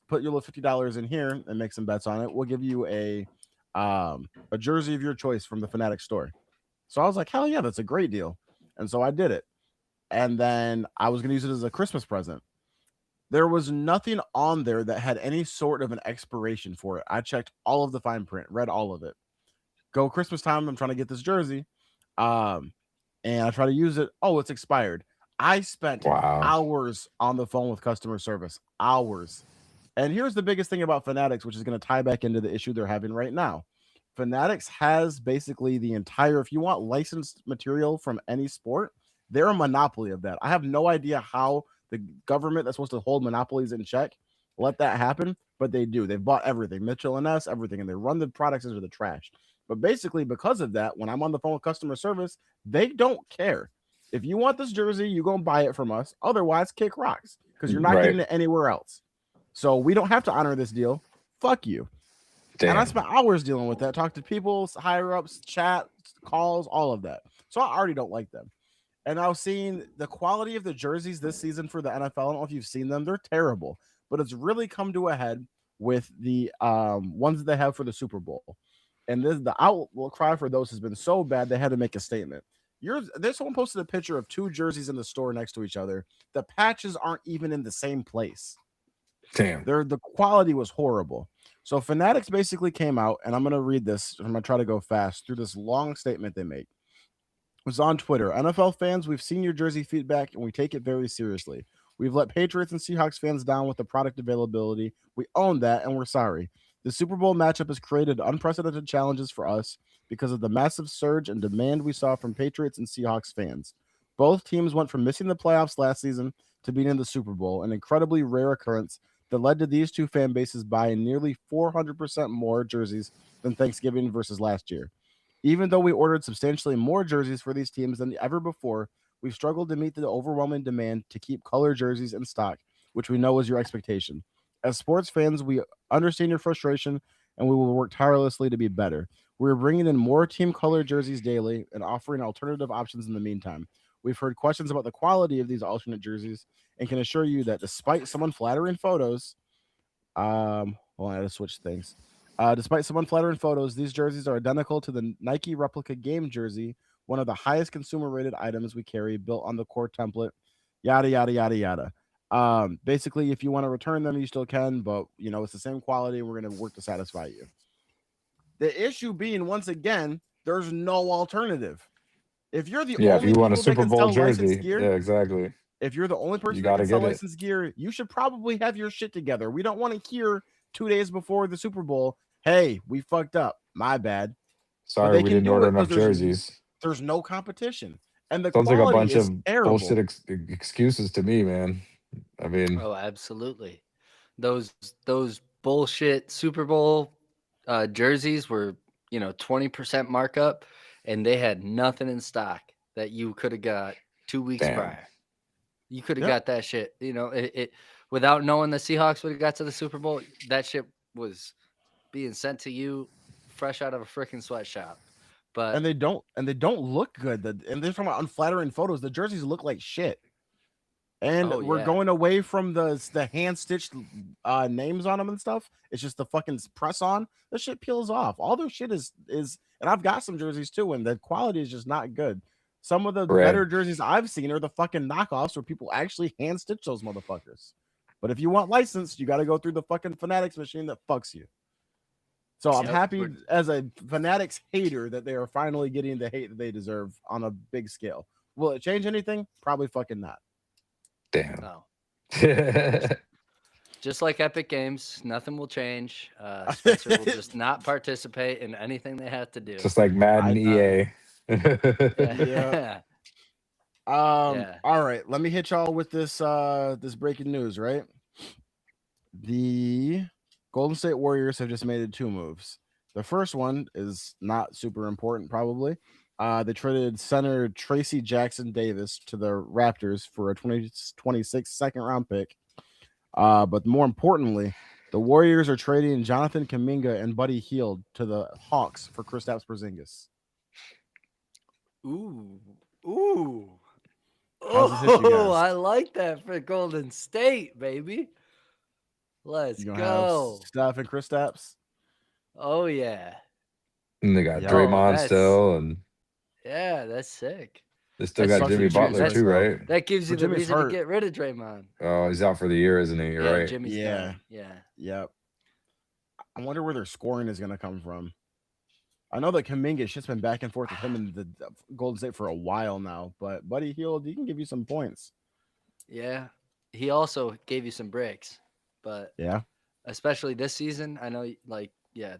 put your little $50 in here and make some bets on it, we'll give you a jersey of your choice from the Fanatic store. So I was like, hell yeah, that's a great deal. And so I did it. And then I was going to use it as a Christmas present. There was nothing on there that had any sort of an expiration for it. I checked all of the fine print, read all of it. Go Christmas time, I'm trying to get this jersey. Um, and I try to use it. Oh, it's expired. I spent Wow. hours on the phone with customer service. Hours. And here's the biggest thing about Fanatics, which is going to tie back into the issue they're having right now. Fanatics has basically the entire, if you want licensed material from any sport, they're a monopoly of that. I have no idea how the government that's supposed to hold monopolies in check let that happen, but they do. They've bought everything, Mitchell and S, everything, and they run the products into the trash. But basically, because of that, when I'm on the phone with customer service, they don't care. If you want this jersey, you go and buy it from us. Otherwise, kick rocks because you're not Right. getting it anywhere else. So we don't have to honor this deal. Fuck you. And I Damn. spent hours dealing with that. Talk to people, higher ups, chat, calls, all of that. So I already don't like them. And I was seeing the quality of the jerseys this season for the NFL. I don't know if you've seen them; they're terrible. But it's really come to a head with the ones that they have for the Super Bowl. And the outcry for those has been so bad they had to make a statement. There's someone posted a picture of two jerseys in the store next to each other. The patches aren't even in the same place. Damn. The quality was horrible. So Fanatics basically came out, and I'm gonna read this. I'm gonna try to go fast through this long statement they make. It was on Twitter. NFL fans, we've seen your jersey feedback and we take it very seriously. We've let Patriots and Seahawks fans down with the product availability. We own that and we're sorry. The Super Bowl matchup has created unprecedented challenges for us because of the massive surge and demand we saw from Patriots and Seahawks fans. Both teams went from missing the playoffs last season to being in the Super Bowl, an incredibly rare occurrence that led to these two fan bases buying nearly 400% more jerseys than Thanksgiving versus last year. Even though we ordered substantially more jerseys for these teams than ever before, we've struggled to meet the overwhelming demand to keep color jerseys in stock, which we know is your expectation. As sports fans, we understand your frustration and we will work tirelessly to be better. We're bringing in more team color jerseys daily and offering alternative options in the meantime. We've heard questions about the quality of these alternate jerseys and can assure you that despite some unflattering photos, hold on, I had to switch things. Despite some unflattering photos, these jerseys are identical to the Nike replica game jersey, one of the highest consumer rated items we carry, built on the core template. Yada yada yada yada. Basically, if you want to return them, you still can, but it's the same quality, and we're gonna work to satisfy you. The issue being, once again, there's no alternative. If you're the Yeah, if only you want a people that Super can Bowl sell licensed jersey, gear, yeah, exactly. if you're the only You person that got can to sell get it. licensed gear, you should probably have your shit together. We don't want to hear 2 days before the Super Bowl, "Hey, we fucked up. My bad." But Sorry, they we can didn't do order it because enough jerseys. there's no competition, and the Sounds like a quality bunch is of bullshit terrible. excuses to me, man. I mean, Oh, absolutely. Those bullshit Super Bowl jerseys were 20% markup, and they had nothing in stock that you could have got 2 weeks damn. prior. You could have Yep. got that shit. It without knowing the Seahawks would have got to the Super Bowl. That shit was being sent to you fresh out of a freaking sweatshop. But And they don't look good. And they're talking about unflattering photos. The jerseys look like shit. And Oh we're yeah. going away from the hand stitched names on them and stuff. It's just the fucking press on. This shit peels off. All their shit is, and I've got some jerseys too, and the quality is just not good. Some of the Right. better jerseys I've seen are the fucking knockoffs where people actually hand stitch those motherfuckers. But if you want license, you got to go through the fucking Fanatics machine that fucks you. So I'm Yep. happy as a Fanatics hater that they are finally getting the hate that they deserve on a big scale. Will it change anything? Probably fucking not. Damn. No. Just Just like Epic Games, nothing will change. Spencer will just not participate in anything they have to do. like Madden EA. Yeah. Yeah. Yeah. All right, let me hit y'all with this breaking news, right? The Golden State Warriors have just made 2 moves. The first one is not super important, probably. They traded center Tracy Jackson Davis to the Raptors for a 2026 second round pick. But more importantly, the Warriors are trading Jonathan Kuminga and Buddy Hield to the Hawks for Kristaps Porzingis. Ooh. Ooh. How's this hit you Oh, guys? I like that for Golden State, baby. Let's You gonna have go. Steph and Kristaps? Oh yeah. And they got Yep. Draymond That's still, and that's sick. they still That got sucks for Jimmy Jimmy's Butler choice, too, though. right? That gives you But the Jimmy's reason to hurt. get rid of Draymond. Oh, he's out for the year, isn't he? You're Yeah, right. Jimmy's Yeah. done. Yeah. Yep. I wonder where their scoring is gonna come from. I know that Kuminga shit's been back and forth with him in the Golden State for a while now, but Buddy Hield, he can give you some points. Yeah. He also gave you some breaks, but Yeah. especially this season, I know like yeah,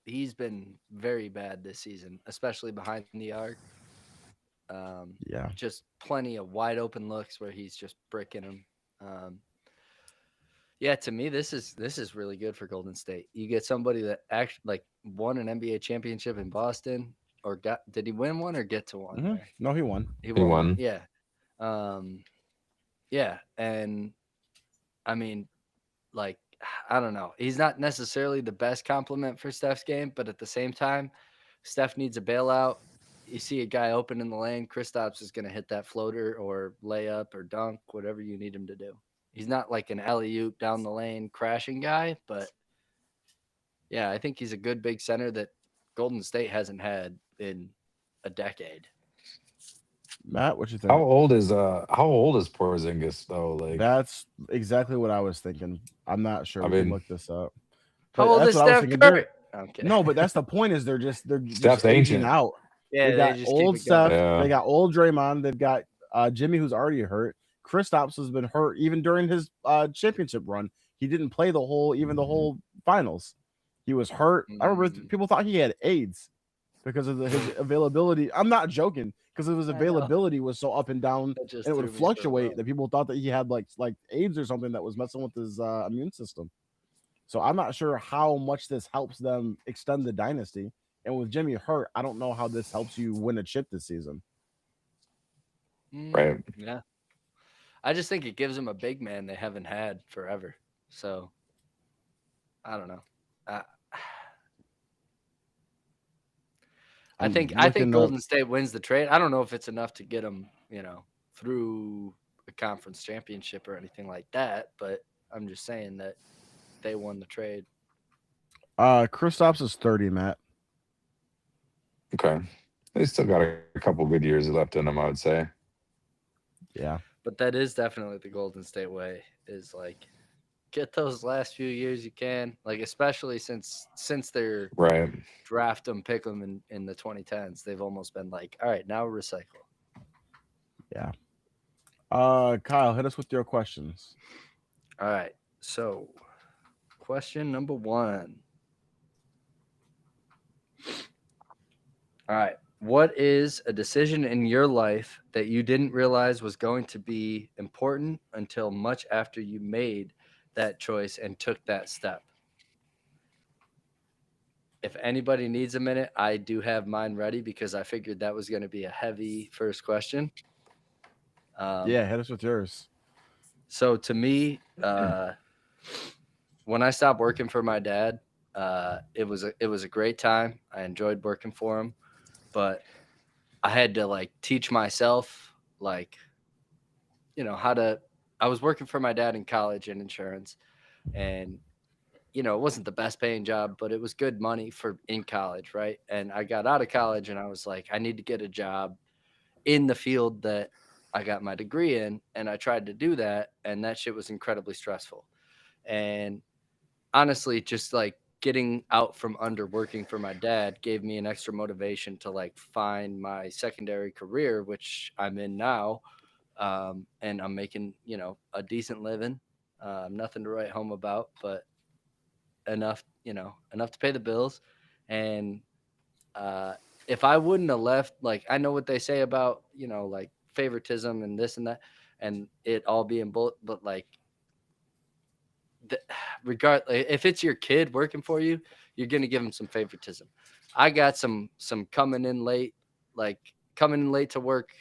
he's been very bad this season, especially behind the arc. Yeah. Just plenty of wide open looks where he's just bricking them. Yeah, to me, this is really good for Golden State. You get somebody that actually like won an NBA championship in Boston, or did he win one or get to one? Mm-hmm. There? No, he won. He He won one. won. Yeah, yeah, and I mean, like I don't know, he's not necessarily the best compliment for Steph's game, but at the same time, Steph needs a bailout. You see a guy open in the lane, Kristaps is going to hit that floater or layup or dunk, whatever you need him to do. He's not like an alley-oop down the lane crashing guy, but yeah, I think he's a good big center that Golden State hasn't had in a decade. Matt, what you think? How old is Porzingis though? Like, That's exactly what I was thinking. I'm not sure. I We can mean, look this up. How But old that's is what I was Steph thinking. Curry? Okay. No, but that's the point. Is they're just Steph's aging ancient. out. Yeah, They got just keep old it going. Steph. Yeah. They got old Draymond. They've got Jimmy, who's already hurt. Kristaps has been hurt even during his championship run. He didn't play the whole finals. He was hurt. I remember people thought he had AIDS because of his availability. I'm not joking, because of his I know. availability was so up and down, That just and it threw would me for a fluctuate loop. that people thought that he had like AIDS or something that was messing with his immune system. So I'm not sure how much this helps them extend the dynasty. And with Jimmy hurt, I don't know how this helps you win a chip this season. Right. Yeah. I just think it gives them a big man they haven't had forever. So I don't know. I think Golden State wins the trade. I don't know if it's enough to get them, through a conference championship or anything like that, but I'm just saying that they won the trade. Kristaps is 30, Matt. Okay. They still got a couple good years left in them, I would say. Yeah. But that is definitely the Golden State way, is like get those last few years you can, like especially since they're right. Draft them, pick them in the 2010s. They've almost been like, all right, now recycle. Yeah. Kyle, hit us with your questions. All right. So, question number 1. All right. What is a decision in your life that you didn't realize was going to be important until much after you made that choice and took that step? If anybody needs a minute, I do have mine ready because I figured that was going to be a heavy first question. Yeah, hit us with yours. So to me, when I stopped working for my dad, it was a great time. I enjoyed working for him, but I had to like teach myself like, how to I was working for my dad in college in insurance, and it wasn't the best paying job, but it was good money for in college, right? And I got out of college and I was like, I need to get a job in the field that I got my degree in, and I tried to do that, and that shit was incredibly stressful. And honestly, just like getting out from under working for my dad gave me an extra motivation to like find my secondary career, which I'm in now. And I'm making, a decent living. Nothing to write home about, but enough to pay the bills. And uh, if I wouldn't have left, like, I know what they say about, like favoritism and this and that, and it all being both, but like, the, if it's your kid working for you, you're gonna give them some favoritism. I got some coming in late, like coming in late to work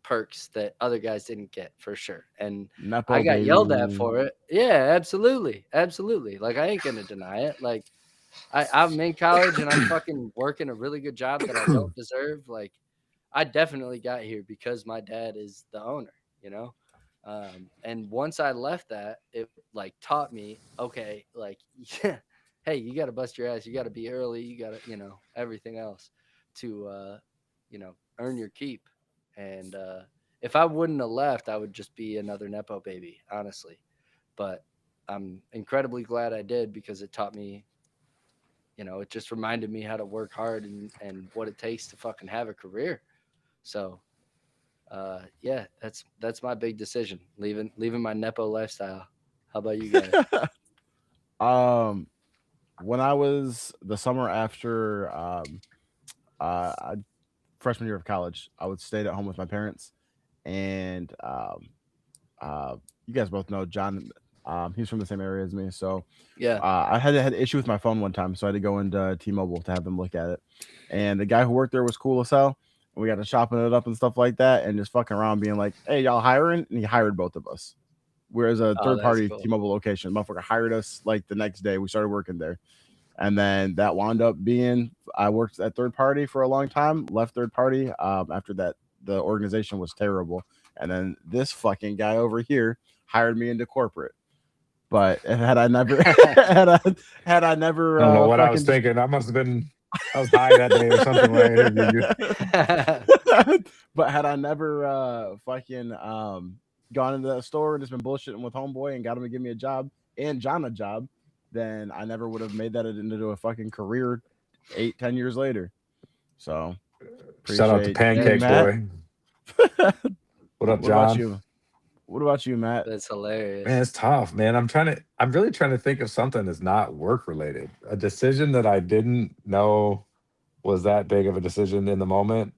perks that other guys didn't get for sure, and I Nepo got yelled at baby. for it. Yeah, absolutely, absolutely. Like I ain't gonna deny it. Like I'm in college and I'm fucking working a really good job that I don't deserve. Like I definitely got here because my dad is the owner, you know? And once I left that, it like taught me, okay, like, yeah, hey, you got to bust your ass. You got to be early. You got to, everything else to, earn your keep. And if I wouldn't have left, I would just be another Nepo baby, honestly. But I'm incredibly glad I did because it taught me, it just reminded me how to work hard and what it takes to fucking have a career. So, yeah, that's my big decision. Leaving my nepo lifestyle. How about you guys? um, when I was the summer after I freshman year of college, I would stay at home with my parents, and uh, you guys both know John. He's from the same area as me, so Yeah, I had an issue with my phone one time, so I had to go into T-Mobile to have them look at it. And the guy who worked there was cool as hell. And we got to shopping it up and stuff like that, and just fucking around, being like, "Hey, y'all hiring?" And he hired both of us. Whereas a oh, third that's party cool. T-Mobile location, motherfucker hired us like the next day. We started working there, and then that wound up being I worked at third party for a long time. Left third party after that. The organization was terrible, and then this fucking guy over here hired me into corporate. But had I never had I never I don't know what I was fucking just thinking. I was high that day or something when I interviewed you. but had I never fucking gone into that store and just been bullshitting with homeboy and got him to give me a job and John a job, then I never would have made that into a fucking career 8, 10 years later. So Shout out to appreciate you, Pancake Matt. Boy. What up, What about John? you? What about you, Matt? That's Man, hilarious. it's tough, man. I'm really trying to think of something that's not work related. A decision that I didn't know was that big of a decision in the moment,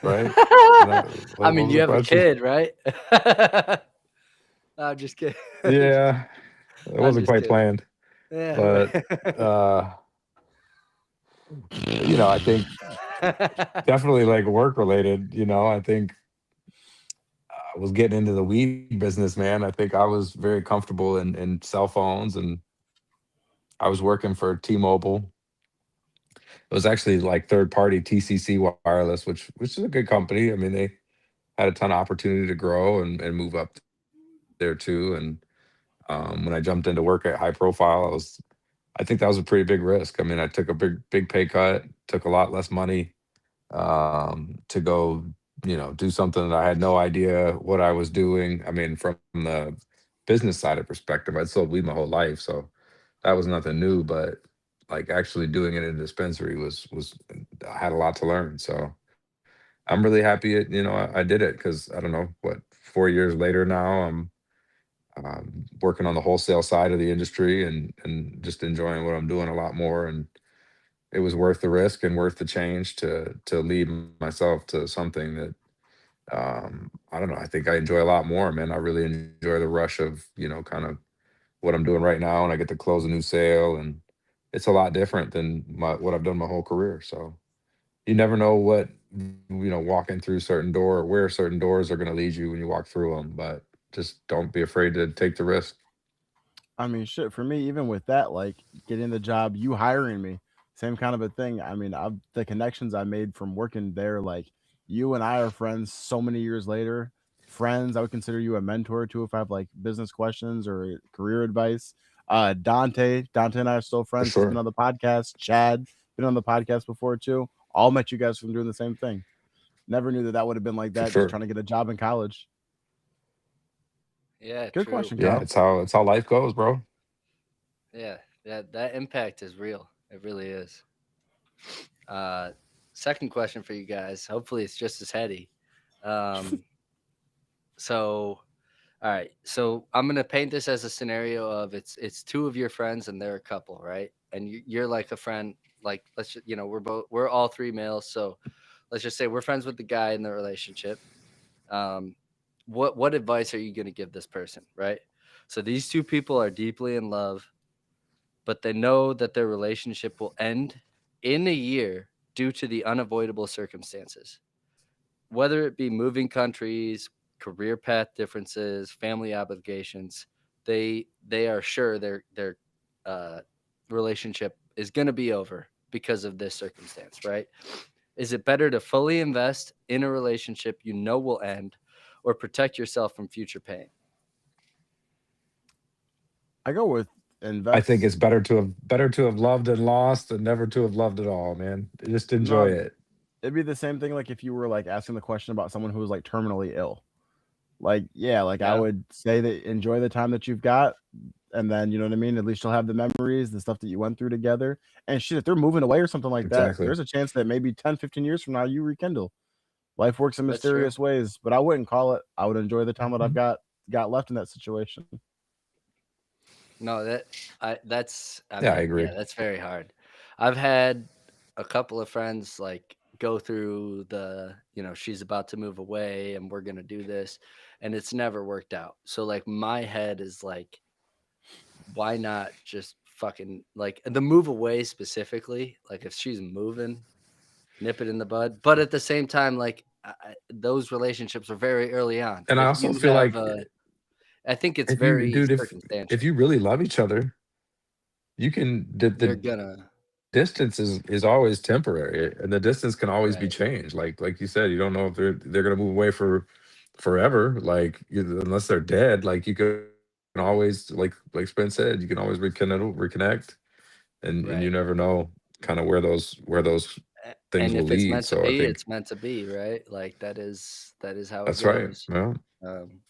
right? Isn't that I what mean, was you the have a question? kid, right? I'm just kidding. Yeah, it I'm wasn't just quite kidding. planned, Yeah, but right. uh, I think definitely like work related. I think I was getting into the weed business, man. I think I was very comfortable in cell phones, and I was working for T-Mobile. It was actually like third party TCC Wireless, which is a good company. I mean, they had a ton of opportunity to grow and move up there too. And when I jumped into work at high profile, I think that was a pretty big risk. I mean, I took a big pay cut, took a lot less money to go, do something that I had no idea what I was doing. I mean, from the business side of perspective, I'd sold weed my whole life, so that was nothing new. But like actually doing it in a dispensary was I had a lot to learn. So I'm really happy I did it because I don't know what 4 years later now I'm working on the wholesale side of the industry and just enjoying what I'm doing a lot more. And it was worth the risk and worth the change to lead myself to something that I don't know. I think I enjoy a lot more, man. I really enjoy the rush of kind of what I'm doing right now, and I get to close a new sale, and it's a lot different than what I've done my whole career. So you never know what walking through certain door where certain doors are going to lead you when you walk through them, but just don't be afraid to take the risk. I mean, shit, for me, even with that, like getting the job, you hiring me, same kind of a thing. I mean, the connections I made from working there, like you and I are friends so many years later friends. I would consider you a mentor too if I have like business questions or career advice. Dante and I are still For friends. He's been sure. on the podcast. Chad been on the podcast before too. All met you guys from doing the same thing. Never knew that that would have been like For that. Just trying sure. to get a job in college. Yeah, Good true. question, Yeah, Kyle. it's how life goes, bro. Yeah, that impact is real. It really is. Uh, Second question for you guys. Hopefully, it's just as heady. Um, so, all right. So I'm gonna paint this as a scenario of it's two of your friends and they're a couple, right? And you're like a friend. Like we're all three males. So let's just say we're friends with the guy in the relationship. Um, what advice are you gonna give this person, right? So these two people are deeply in love, but they know that their relationship will end in a year due to the unavoidable circumstances, whether it be moving countries, career path differences, family obligations. They are sure their uh, relationship is going to be over because of this circumstance, right? Is it better to fully invest in a relationship you know will end, or protect yourself from future pain? I go with I think invest. it's better to have loved and lost than never to have loved at all, man. Just enjoy No, it. it'd be the same thing like if you were like asking the question about someone who was like terminally ill. Like, yeah, like I Yeah, would say that enjoy the time that you've got, and then you know what I mean. At least you'll have the memories, the stuff that you went through together. And shit, if they're moving away or something like that, Exactly. there's a chance that maybe 10, 15 years from now you rekindle. Life works in that's true. mysterious ways, but I wouldn't call it. I would enjoy the time that I've Mhm. got left in that situation. No, that's I Yeah, I mean, agree. yeah, that's very hard. I've had a couple of friends like go through she's about to move away and we're going to do this, and it's never worked out. So like my head is like, why not just fucking like the move away specifically, like if she's moving, nip it in the bud. But at the same time, like those relationships are very early on. And I If also you feel have like I think it's if you, very dude, if circumstantial. you really love each other, you can the You're gonna distance is always temporary, and the distance can always be right, changed. Like you said, you don't know if they're gonna move away for forever. Like unless they're dead, like you can always like Spence said, you can always reconnect, and you right. never know kind of where those things And will if it's lead. meant to So I be, think it's meant to be, right? Like that is how it that's right. goes. Well, Um,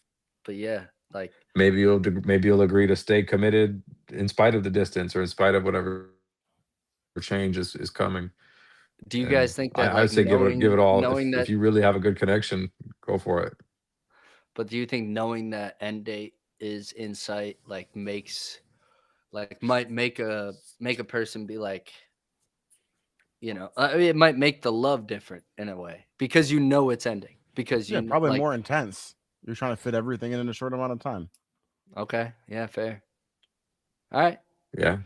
but yeah, like, maybe you'll agree to stay committed in spite of the distance or in spite of whatever change is coming. And do you I would guys say think that give like it all. If knowing you that, really have a good connection, go for it. but do you think knowing that end date is in sight, like might make a person be like, I mean, it might make the love different in a way because you know it's ending because Yeah, you probably like, more intense. You're trying to fit everything in a short amount of time. okay, yeah, fair. All right. Yeah,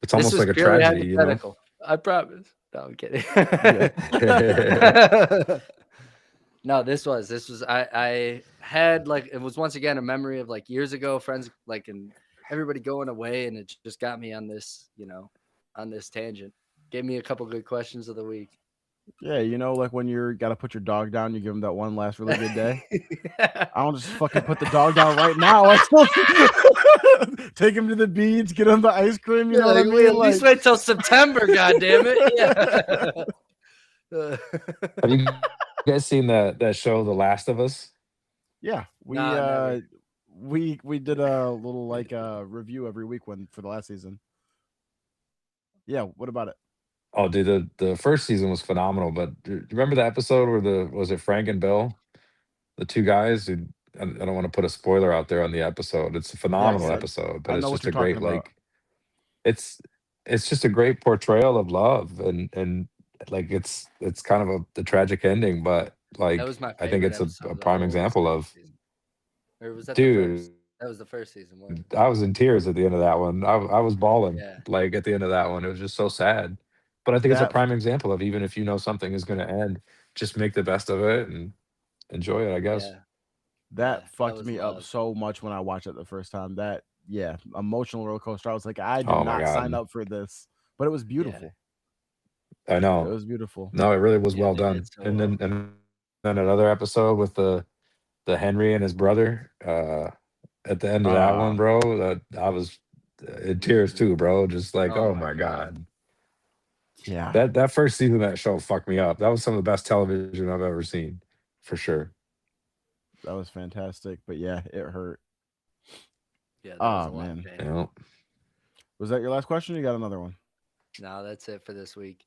it's This almost was like a purely tragedy, you know. hypothetical. I promise. No, I'm kidding. Yeah. No, this was I had like it was once again a memory of like years ago, friends like and everybody going away, and it just got me on this tangent. Gave me a couple good questions of the week. Yeah, like when you're gotta put your dog down, you give him that one last really good day. I don't just fucking put the dog down right now. I still take him to the beach, get him the ice cream. You Yeah, know what I like, wait, mean? at least Like, wait till September, god damn it. Yeah. Have you guys seen that show, The Last of Us? yeah, we Nah, never. we did a little like review every week when for the last season. Yeah, what about it? Oh, dude, the first season was phenomenal. But do you remember the episode where the was it Frank and Bill, the two guys who I don't want to put a spoiler out there on the episode. It's a Yes, phenomenal episode, but I it's know what just you're a talking great about. it's it's just a great portrayal of love and like it's kind of the tragic ending, but That like was my I think favorite it's a episode of the prime whole example second of season. Or was that the dude. first? That was the first season, I wasn't it? was in tears at the end of that one. I was bawling Yeah. like at the end of that one. It was just so sad. But I think it's a That prime example of even if you know something is going to end, just make the best of it and enjoy it, I guess. Yeah. that Yeah. That fucked was me up love. so much when I watched it the first time. That yeah, emotional roller coaster. I was like, I did Oh my not sign God. up for this, but it was Yeah. beautiful. I It know. was beautiful. No, it really was Yeah, well they did done. so And well. then another episode with the the Henry and his brother at the end of that one, bro. That I was in tears too, bro. Just like, Oh oh my my God. god. Yeah, That first season of that show fucked me up. That was some of the best television I've ever seen, for sure. that was fantastic. But yeah, it hurt. Yeah, there was Oh a lot of man, pain. You was that your last question? You got another one? No, that's it for this week.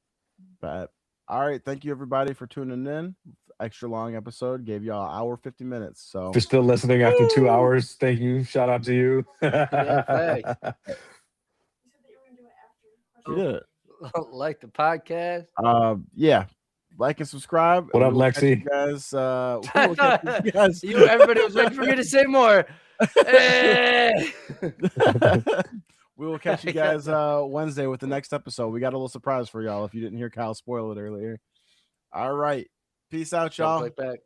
But all right, thank you everybody for tuning in. Extra long episode, gave y'all an hour 50 minutes. If So you're still listening after 2 Woo! hours, thank you. Shout out to you. Yeah, thanks. we did it. Like the podcast. Yeah, like and subscribe, What and we up, will catch you Lexi? guys. We I will catch thought you guys. everybody was waiting for me to say more. Hey! We will catch you guys Wednesday with the next episode. We got a little surprise for y'all if you didn't hear Kyle spoil it earlier. All right. Peace out, Don't y'all. click back.